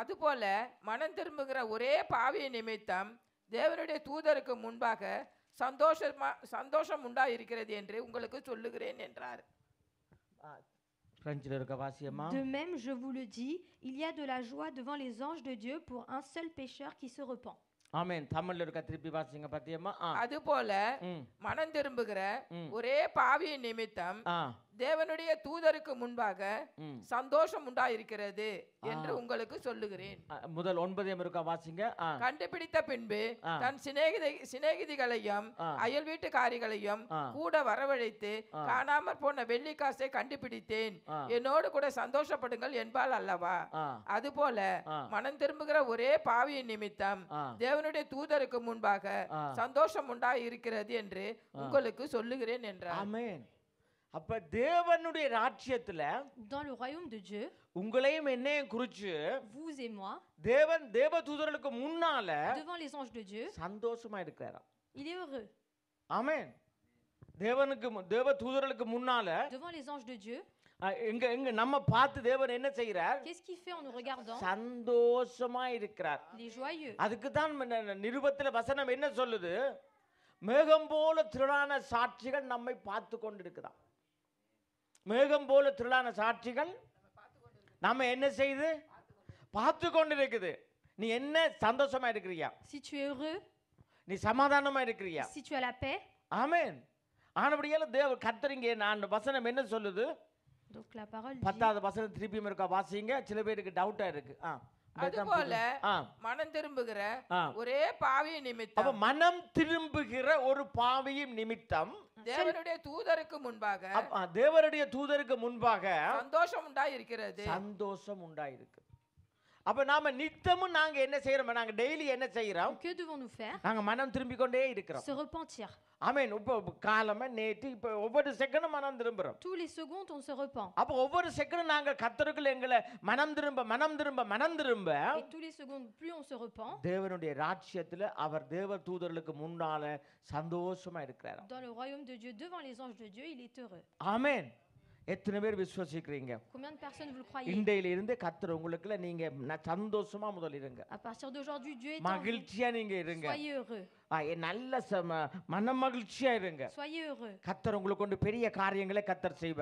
அதுபோல மனம் திரும்புகிற ஒரே பாவிய நிமித்தம் தேவனுடைய தூதருக்கு முன்பாக சந்தோஷம் உண்டாயிருக்கிறது என்று உங்களுக்கு சொல்லுகிறேன் என்றார். பிரெஞ்சில் இருக்க வாசியம்மா. De même, je vous le dis, il y a de la joie devant les anges de Dieu pour un seul pécheur qui se repent. ஆமென். தமிழ்ல இருக்க திருப்பி வாசிங்க பாத்தியம்மா. அதுபோல மனம் திரும்புகிற ஒரே பாவிய நிமித்தம் தேவனுடைய தூதருக்கு முன்பாக சந்தோஷம் உண்டாயிருக்கிறது என்று உங்களுக்கு சொல்லுகிறேன். முதல் 9 இருக்க வாசிங்க. கண்டுபிடித்த பின்பு தன் சிநேகிதிகளையும் அயல் வீட்டுக்காரிகளையும் கூட வரவழைத்து காணாமற் போன வெள்ளிக்காசை கண்டுபிடித்தேன், என்னோடு கூட சந்தோஷப்படுங்கள் என்பாள் அல்லவா? அதுபோல மனம் திரும்புகிற ஒரே பாவியின் நிமித்தம் தேவனுடைய தூதருக்கு முன்பாக சந்தோஷம் உண்டாயிருக்கிறது என்று உங்களுக்கு சொல்லுகிறேன் என்றார். ஆமென். அப்ப தேவனுடைய ராஜ்யத்துல, Dans le royaume de Dieu, உங்களையும் என்னையும் குறிச்சு vous et moi, தேவ தூதர்களுக்கு முன்னால devant les anges de Dieu, சந்தோஷமா இருக்கிறாராம். il est heureux. ஆமென். தேவ தூதர்களுக்கு முன்னால Devant les anges de Dieu, எங்க நம்ம பார்த்து தேவன் என்ன செய்கிறார்? qu'est-ce qu'il fait en nous regardant? சந்தோஷமா இருக்கிறார். Il est joyeux. அதுக்கு தான் நிருபத்துல வசனம் என்ன சொல்லுது? மேகம் போல திரளான சாட்சிகள் நம்மை பார்த்து கொண்டிருக்குதாம். மேகம் போல திரளான சாட்சிகள் நம்ம என்ன செய்து பார்த்து கொண்டிருக்குது. நீ என்ன சந்தோஷமா இருக்கிறியா? Si tu es heureux, நீ சமாதானமா இருக்கிறியா? si tu as la paix, ஆமென். ஆனபடியால கர்த்தரிங்க நான் வசனம் என்ன சொல்லுது? donc la parole dit, 10வது வசனம் திருப்பியும் இருக்கா வாசிங்க. சில பேருக்கு டவுட்டா இருக்கு. அதுபோல ஆ மனம் திரும்புகிற ஆ. ஒரே பாவி அப்ப நிமித்தம் மனம் திரும்புகிற ஒரு பாவியின் நிமித்தம் தேவனுடைய தூதருக்கு முன்பாக தேவனுடைய தூதருக்கு முன்பாக சந்தோஷம் உண்டாயிருக்கிறது. சந்தோஷம் உண்டாயிருக்கு. அப்ப நாம நித்தமும் நாங்க என்ன செய்யறோம்? நாங்க டெய்லி என்ன செய்யறோம்? Que devons nous faire? நாங்க மனம் திரும்பிக் கொண்டே இருக்கிறோம். Se repentir. ஆமென். இப்ப காலமே நேற்று இப்ப ஒவ்வொரு செகண்டும் மனம் திரும்புறோம். Tous les secondes, on se repent. அப்ப ஒவ்வொரு செகண்டும் நாங்க கர்த்தருக்குள்ள எங்களை மனம் திரும்ப மனம் திரும்ப மனம் திரும்ப Et tous les secondes, plus on se repent, தேவனுடைய ராஜ்யத்துல அவர் தேவ தூதர்களுக்கு முன்னால சந்தோஷமா இருக்கிறார். dans le royaume de Dieu, devant les anges de Dieu, il est heureux. ஆமென். எத்தனை பேர் விசுவாசிக்கிறீங்க? Combien de personnes vous le croyez? இன்றையில இருந்து கர்த்தர் உங்களுக்குள்ள நீங்க சந்தோஷமா முதல் இருங்க. À partir d'aujourd'hui, Dieu est en vous. மகிழ்ச்சியா நீங்க இருங்க. Soyez heureux. நல்ல மன மகிழ்ச்சியா இருங்க. Soyez heureux. கர்த்தர் உங்களுக்கு கொண்டு பெரிய காரியங்களை கர்த்தர் செய்வார்.